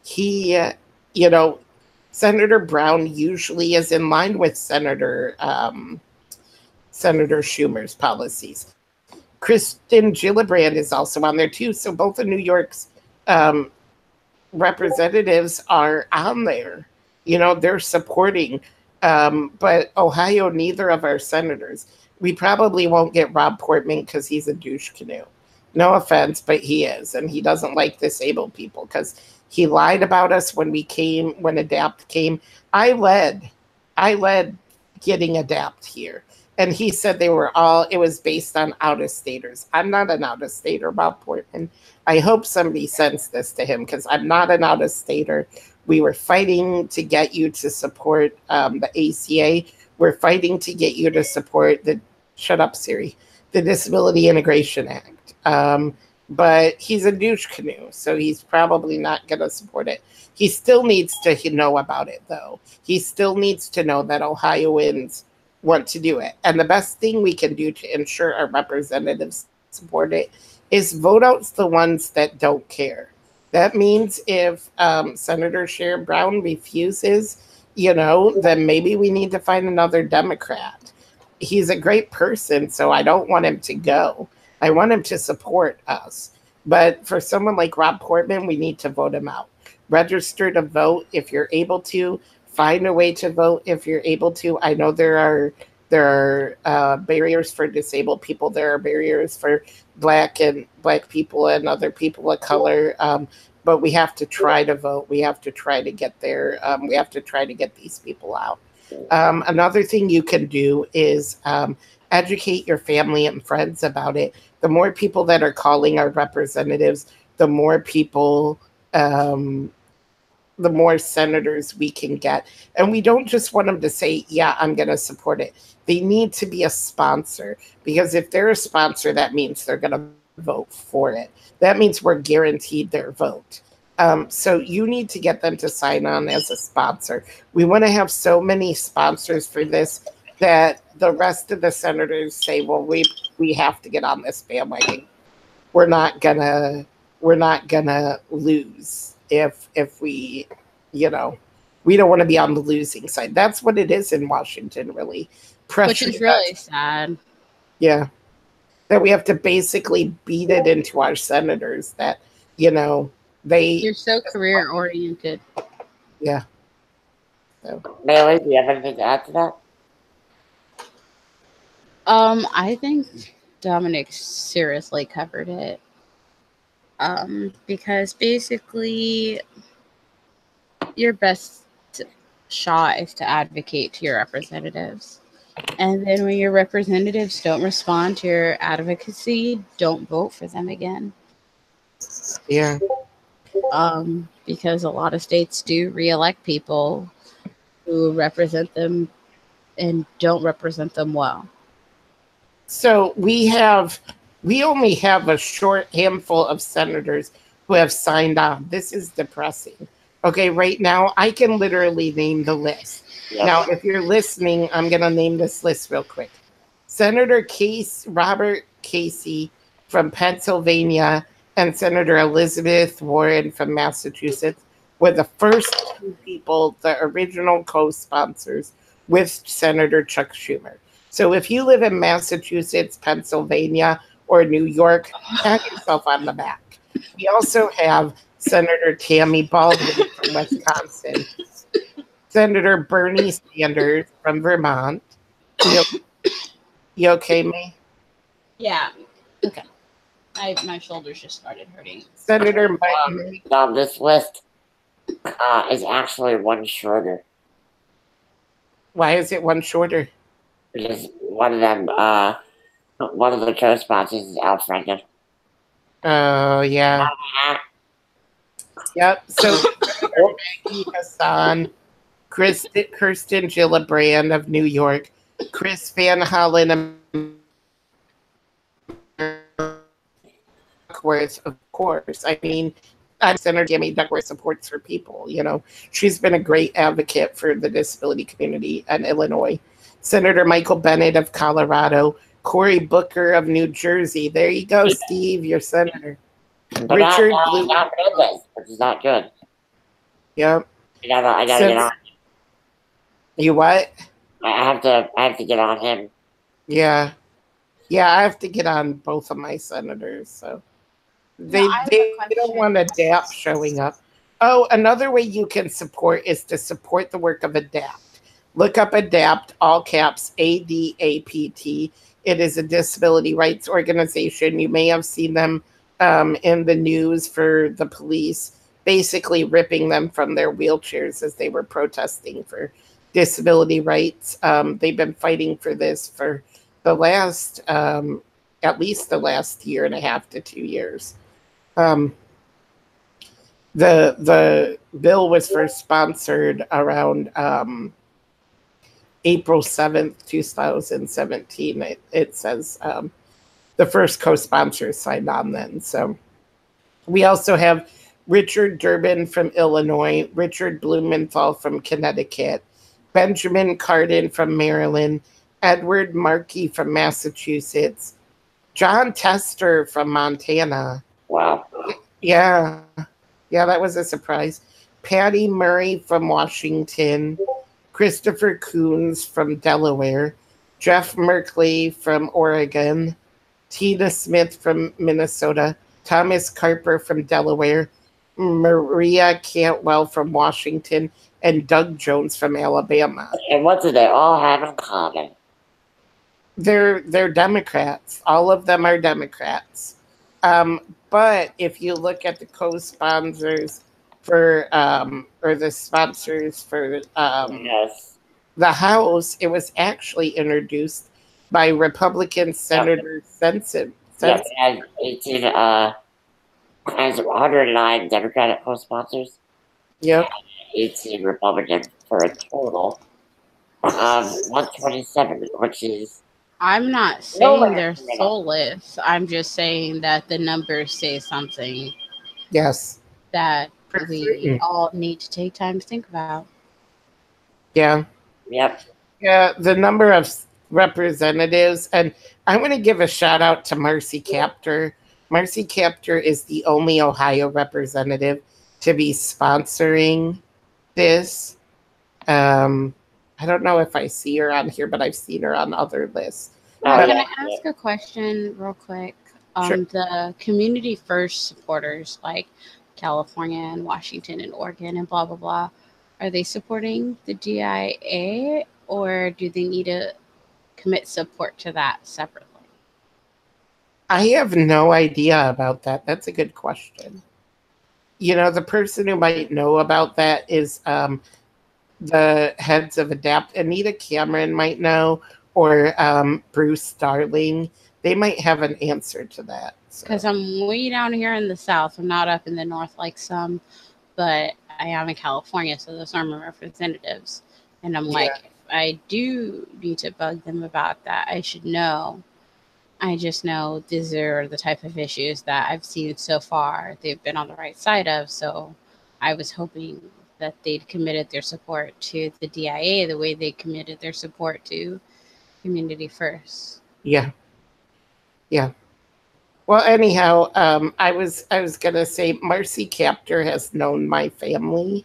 He, Senator Brown usually is in line with Senator Schumer's policies. Kristen Gillibrand is also on there too. So both of New York's representatives are on there. They're supporting. But Ohio, neither of our senators. We probably won't get Rob Portman because he's a douche canoe. No offense, but he is. And he doesn't like disabled people because he lied about us when ADAPT came. I led getting ADAPT here. And he said it was based on out-of-staters. I'm not an out-of-stater, Bob Portman. I hope somebody sends this to him because I'm not an out-of-stater. We were fighting to get you to support the ACA. We're fighting to get you to support shut up, Siri, the Disability Integration Act. But he's a douche canoe, so he's probably not going to support it. He still needs to know about it, though. He still needs to know that Ohioans want to do it. And the best thing we can do to ensure our representatives support it is vote out the ones that don't care. That means if Senator Sherrod Brown refuses, then maybe we need to find another Democrat. He's a great person, so I don't want him to go. I want him to support us. But for someone like Rob Portman, we need to vote him out. Register to vote if you're able to. Find a way to vote if you're able to. I know there are barriers for disabled people. There are barriers for black people and other people of color. But we have to try to vote. We have to try to get there. We have to try to get these people out. Another thing you can do is educate your family and friends about it. The more people that are calling our representatives, the more people, the more senators we can get. And we don't just want them to say, yeah, I'm going to support it. They need to be a sponsor, because if they're a sponsor, that means they're going to vote for it. That means we're guaranteed their vote. So you need to get them to sign on as a sponsor. We want to have so many sponsors for this that the rest of the senators say, well, we have to get on this bandwagon. We're not gonna lose if we, we don't want to be on the losing side. That's what it is in Washington, really. Which is really sad. Yeah. That we have to basically beat it into our senators that, you're so career oriented. Yeah. So. MaeLee, do you have anything to add to that? I think Dominick seriously covered it. Because basically your best shot is to advocate to your representatives. And then when your representatives don't respond to your advocacy, don't vote for them again. Yeah. Because a lot of states do reelect people who represent them and don't represent them well. So we only have a short handful of senators who have signed on. This is depressing. Okay, right now I can literally name the list. Yep. Now, if you're listening, I'm going to name this list real quick. Senator Robert Casey from Pennsylvania and Senator Elizabeth Warren from Massachusetts were the first two people, the original co-sponsors with Senator Chuck Schumer. So if you live in Massachusetts, Pennsylvania, or New York, pat yourself on the back. We also have Senator Tammy Baldwin from Wisconsin, Senator Bernie Sanders from Vermont. You okay, Mae? Yeah. Okay. My shoulders just started hurting. Senator Mike. This list is actually one shorter. Why is it one shorter? Because one of the co-sponsors is Al Franken. Oh, yeah. Yep. So, Maggie Hassan, Kirsten Gillibrand of New York, Chris Van Hollen, Duckworth, of course. I mean, Senator Tammy Duckworth supports her people. You know, she's been a great advocate for the disability community in Illinois. Senator Michael Bennett of Colorado, Cory Booker of New Jersey. There you go, Steve, your senator. But Richard not Bridges, which is not good. Yep. I gotta get on. You what? I have to get on him. Yeah. Yeah, I have to get on both of my senators, so they don't want ADAPT showing up. Oh, another way you can support is to support the work of ADAPT. Look up ADAPT, all caps, ADAPT. It is a disability rights organization. You may have seen them in the news for the police, basically ripping them from their wheelchairs as they were protesting for disability rights. They've been fighting for this for the last, at least the last year and a half to 2 years. The bill was first sponsored around April 7th, 2017. It says the first co-sponsor signed on then. So we also have Richard Durbin from Illinois, Richard Blumenthal from Connecticut, Benjamin Cardin from Maryland, Edward Markey from Massachusetts, John Tester from Montana. Wow. Yeah, that was a surprise. Patty Murray from Washington, Christopher Coons from Delaware, Jeff Merkley from Oregon, Tina Smith from Minnesota, Thomas Carper from Delaware, Maria Cantwell from Washington, and Doug Jones from Alabama. And what do they all have in common? They're Democrats. All of them are Democrats. But if you look at the co-sponsors for, or the sponsors for Yes. the House, it was actually introduced by Republican Senator Sensen. Yes, it has 18, has 109 Democratic co-sponsors. Yep. 18 Republican for a total of 127, which is... I'm not saying they're soulless. I'm just saying that the numbers say something Yes. that For we certain. all need to take time to think about. Yeah. Yep. Yeah, the number of representatives, and I'm going to give a shout out to Marcy Kaptur. Marcy Kaptur is the only Ohio representative to be sponsoring this. I don't know if I see her on here, but I've seen her on other lists. Can I ask a question real quick? Sure. The community first supporters like California and Washington and Oregon and blah, blah, blah, are they supporting the DIA or do they need to commit support to that separately? I have no idea about that. That's a good question. You know, the person who might know about that is the heads of ADAPT. Anita Cameron might know, or Bruce Starling. They might have an answer to that. Because I'm way down here in the South. I'm not up in the North like some, but I am in California, so those are my representatives. And I'm like, if I do need to bug them about that, I should know. I just know these are the type of issues that I've seen so far they've been on the right side of. So I was hoping that they'd committed their support to the DIA the way they committed their support to Community First. Yeah. Well, anyhow, I was gonna say Marcy Kaptur has known my family,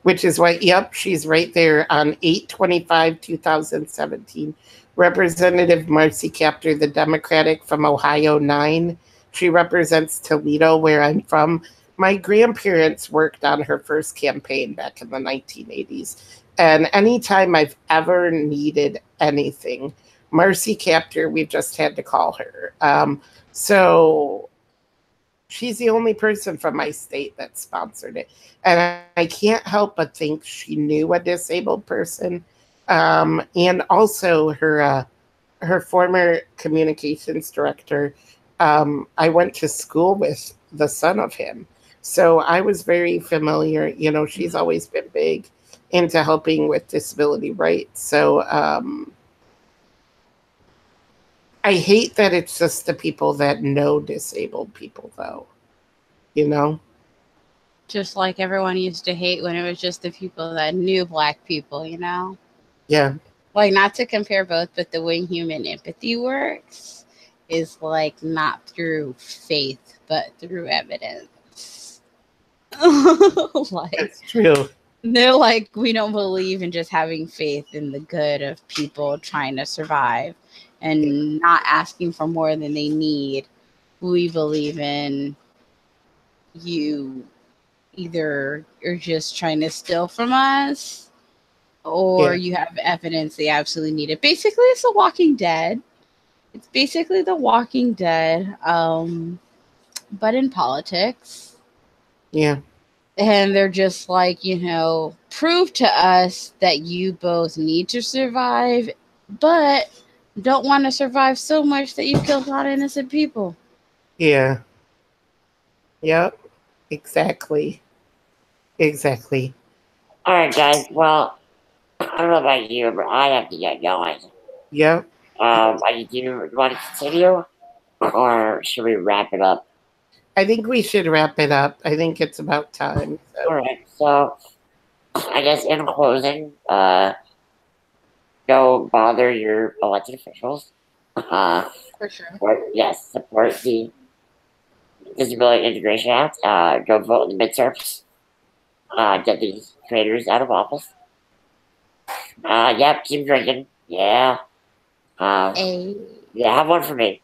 which is why, yep, she's right there on 8/25/2017. Representative Marcy Kaptur, the Democratic from Ohio 9. She represents Toledo, where I'm from. My grandparents worked on her first campaign back in the 1980s. And anytime I've ever needed anything, Marcy Kaptur, we've just had to call her. So she's the only person from my state that sponsored it. And I can't help but think she knew a disabled person. And also her former communications director, I went to school with the son of him. So I was very familiar. You know, she's always been big into helping with disability rights. So I hate that it's just the people that know disabled people, though. You know? Just like everyone used to hate when it was just the people that knew Black people, you know? Yeah. Like, not to compare both, but the way human empathy works is like not through faith, but through evidence. Like, It's true. they're like, we don't believe in just having faith in the good of people trying to survive and not asking for more than they need. We believe in you either you're just trying to steal from us or you have evidence they absolutely need it. Basically, it's The Walking Dead. It's basically The Walking Dead, but in politics. Yeah. And they're just like, prove to us that you both need to survive, but don't want to survive so much that you kill a lot of innocent people. Yeah. Yep. Exactly. Exactly. All right, guys. Well, I don't know about you, but I have to get going. Yep. Do you want to continue, or should we wrap it up? I think we should wrap it up. I think it's about time. So. All right. So, I guess in closing, go bother your elected officials. For sure. Support the Disability Integration Act. Go vote in the midterms. Get these traitors out of office. Yep, keep drinking. Yeah. Yeah, have one for me.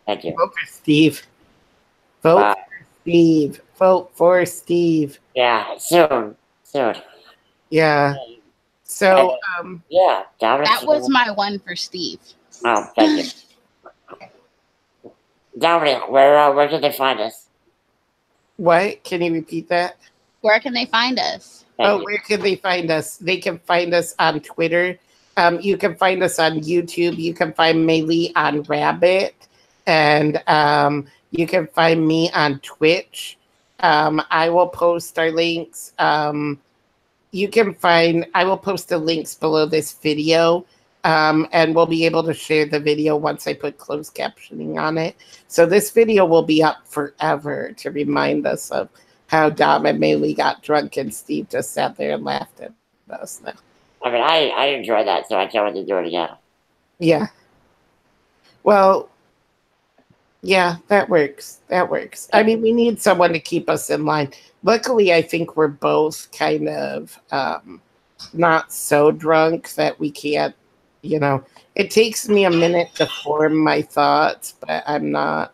Thank you. Vote for Steve. Vote for Steve. Vote for Steve. Yeah, soon. Yeah. So, yeah, Dominick. That was my one for Steve. Oh, thank you. Dominick, where can they find us? What? Can you repeat that? Where can they find us? Where can they find us? They can find us on Twitter. You can find us on YouTube. You can find MaeLee on Rabbit. And you can find me on Twitch. I will post our links. I will post the links below this video. And we'll be able to share the video once I put closed captioning on it. So this video will be up forever to remind us of how Dom and MaeLee got drunk and Steve just sat there and laughed at us now. I mean, I enjoyed that, so I can't wait to do it again. Yeah. Well, yeah, that works. That works. I mean, we need someone to keep us in line. Luckily, I think we're both kind of not so drunk that we can't, it takes me a minute to form my thoughts, but I'm not,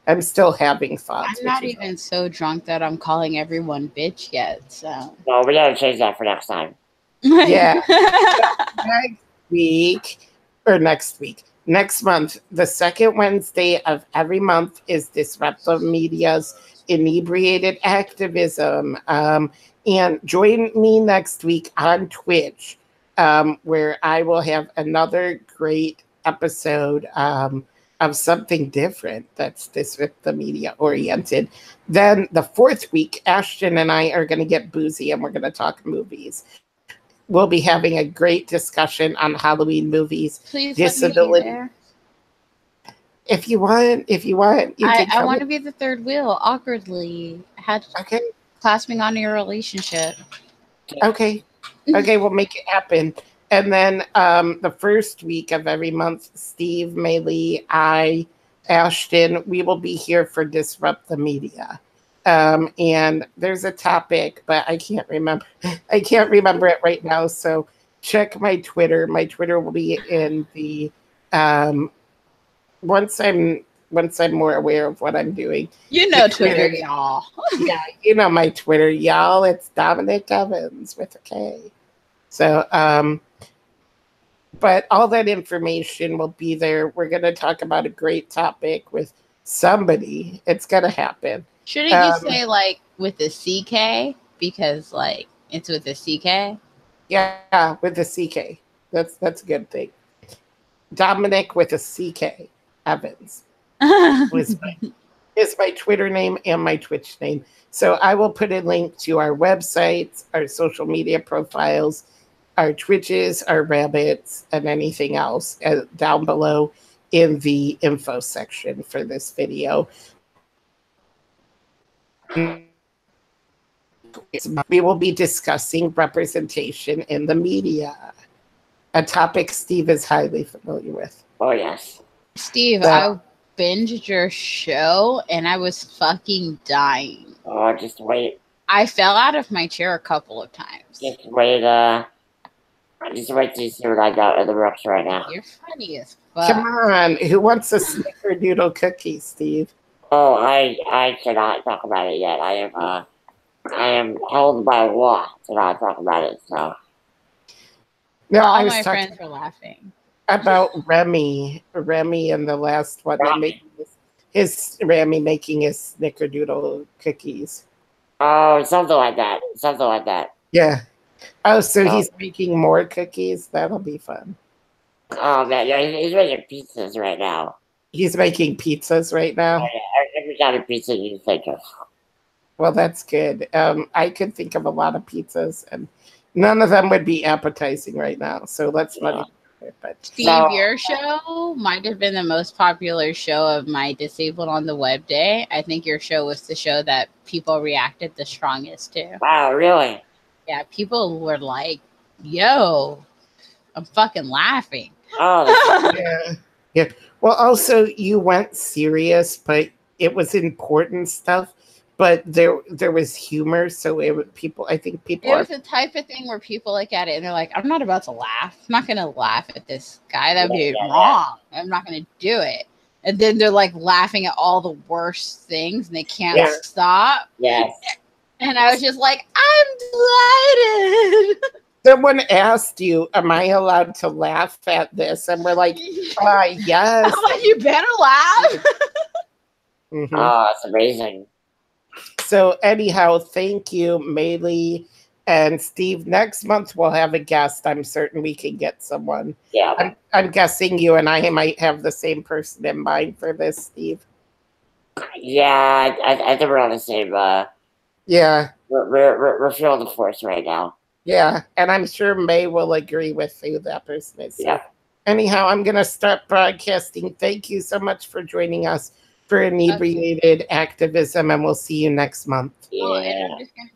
I'm still having thoughts. I'm not even so drunk that I'm calling everyone bitch yet, so. Well, we gotta change that for next time. Yeah. Next month, the second Wednesday of every month is Disruptive Media's Inebriated Activism. And join me next week on Twitch, where I will have another great episode of something different that's Disruptive Media oriented. Then the fourth week, Ashton and I are going to get boozy and we're going to talk movies. We'll be having a great discussion on Halloween movies. Please disability. Let me be there. If you want, I want to be the third wheel awkwardly. Okay. Clasping onto your relationship. Okay, we'll make it happen. And then the first week of every month, Steve, MaeLee, I, Ashton, we will be here for Disrupt the Media. And there's a topic, but I can't remember. I can't remember it right now. So check my Twitter. My Twitter will be in the once I'm more aware of what I'm doing. Twitter, y'all. Yeah, my Twitter, y'all. It's Dominick Evans with a K. So but all that information will be there. We're gonna talk about a great topic with somebody. It's gonna happen. Shouldn't you say with a CK? Because it's with a CK? Yeah, with a CK. That's a good thing. Dominick with a CK Evans is my Twitter name and my Twitch name. So I will put a link to our websites, our social media profiles, our Twitches, our rabbits, and anything else down below in the info section for this video. We will be discussing representation in the media, a topic Steve is highly familiar with. Oh, yes. Steve, I binged your show and I was fucking dying. Oh, just wait. I fell out of my chair a couple of times. Just wait till you see what I got in the works right now. You're funny as fuck. Come on, who wants a snickerdoodle cookie, Steve? Oh, I cannot talk about it yet. I am held by law to not talk about it, so. No, All I was my talking friends were laughing. about Remy in the last one. Remy making his snickerdoodle cookies. Oh, something like that. Yeah. Oh, so he's making more cookies? That'll be fun. Oh, man, yeah, he's making pizzas right now. He's making pizzas right now? Oh, yeah, every kind of pizza you can think of. Well, that's good. I could think of a lot of pizzas, and none of them would be appetizing right now. So let's not. But Steve, your show might have been the most popular show of my Disabled on the Web Day. I think your show was the show that people reacted the strongest to. Wow, really? Yeah, people were like, yo, I'm fucking laughing. Oh, yeah. Well, also you went serious, but it was important stuff. But there was humor, so I think people. It was the type of thing where people look at it and they're like, "I'm not about to laugh. I'm not going to laugh at this guy. That'd be wrong. I'm not going to do it." And then they're like laughing at all the worst things, and they can't stop. Yes. And I was just like, "I'm delighted." Someone asked you, "Am I allowed to laugh at this?" And we're like, "Yes." I'm like, "You better laugh." Mm-hmm. Oh, that's amazing. So anyhow, thank you, MaeLee and Steve. Next month we'll have a guest. I'm certain we can get someone. Yeah. I'm guessing you and I might have the same person in mind for this, Steve. Yeah, I think we're on the same. Yeah. We're feeling the force right now. Yeah, and I'm sure Mae will agree with who that person is. Yeah. Anyhow, I'm gonna start broadcasting. Thank you so much for joining us for Inebriated Activism, and we'll see you next month. Yeah. Oh, and I'm just gonna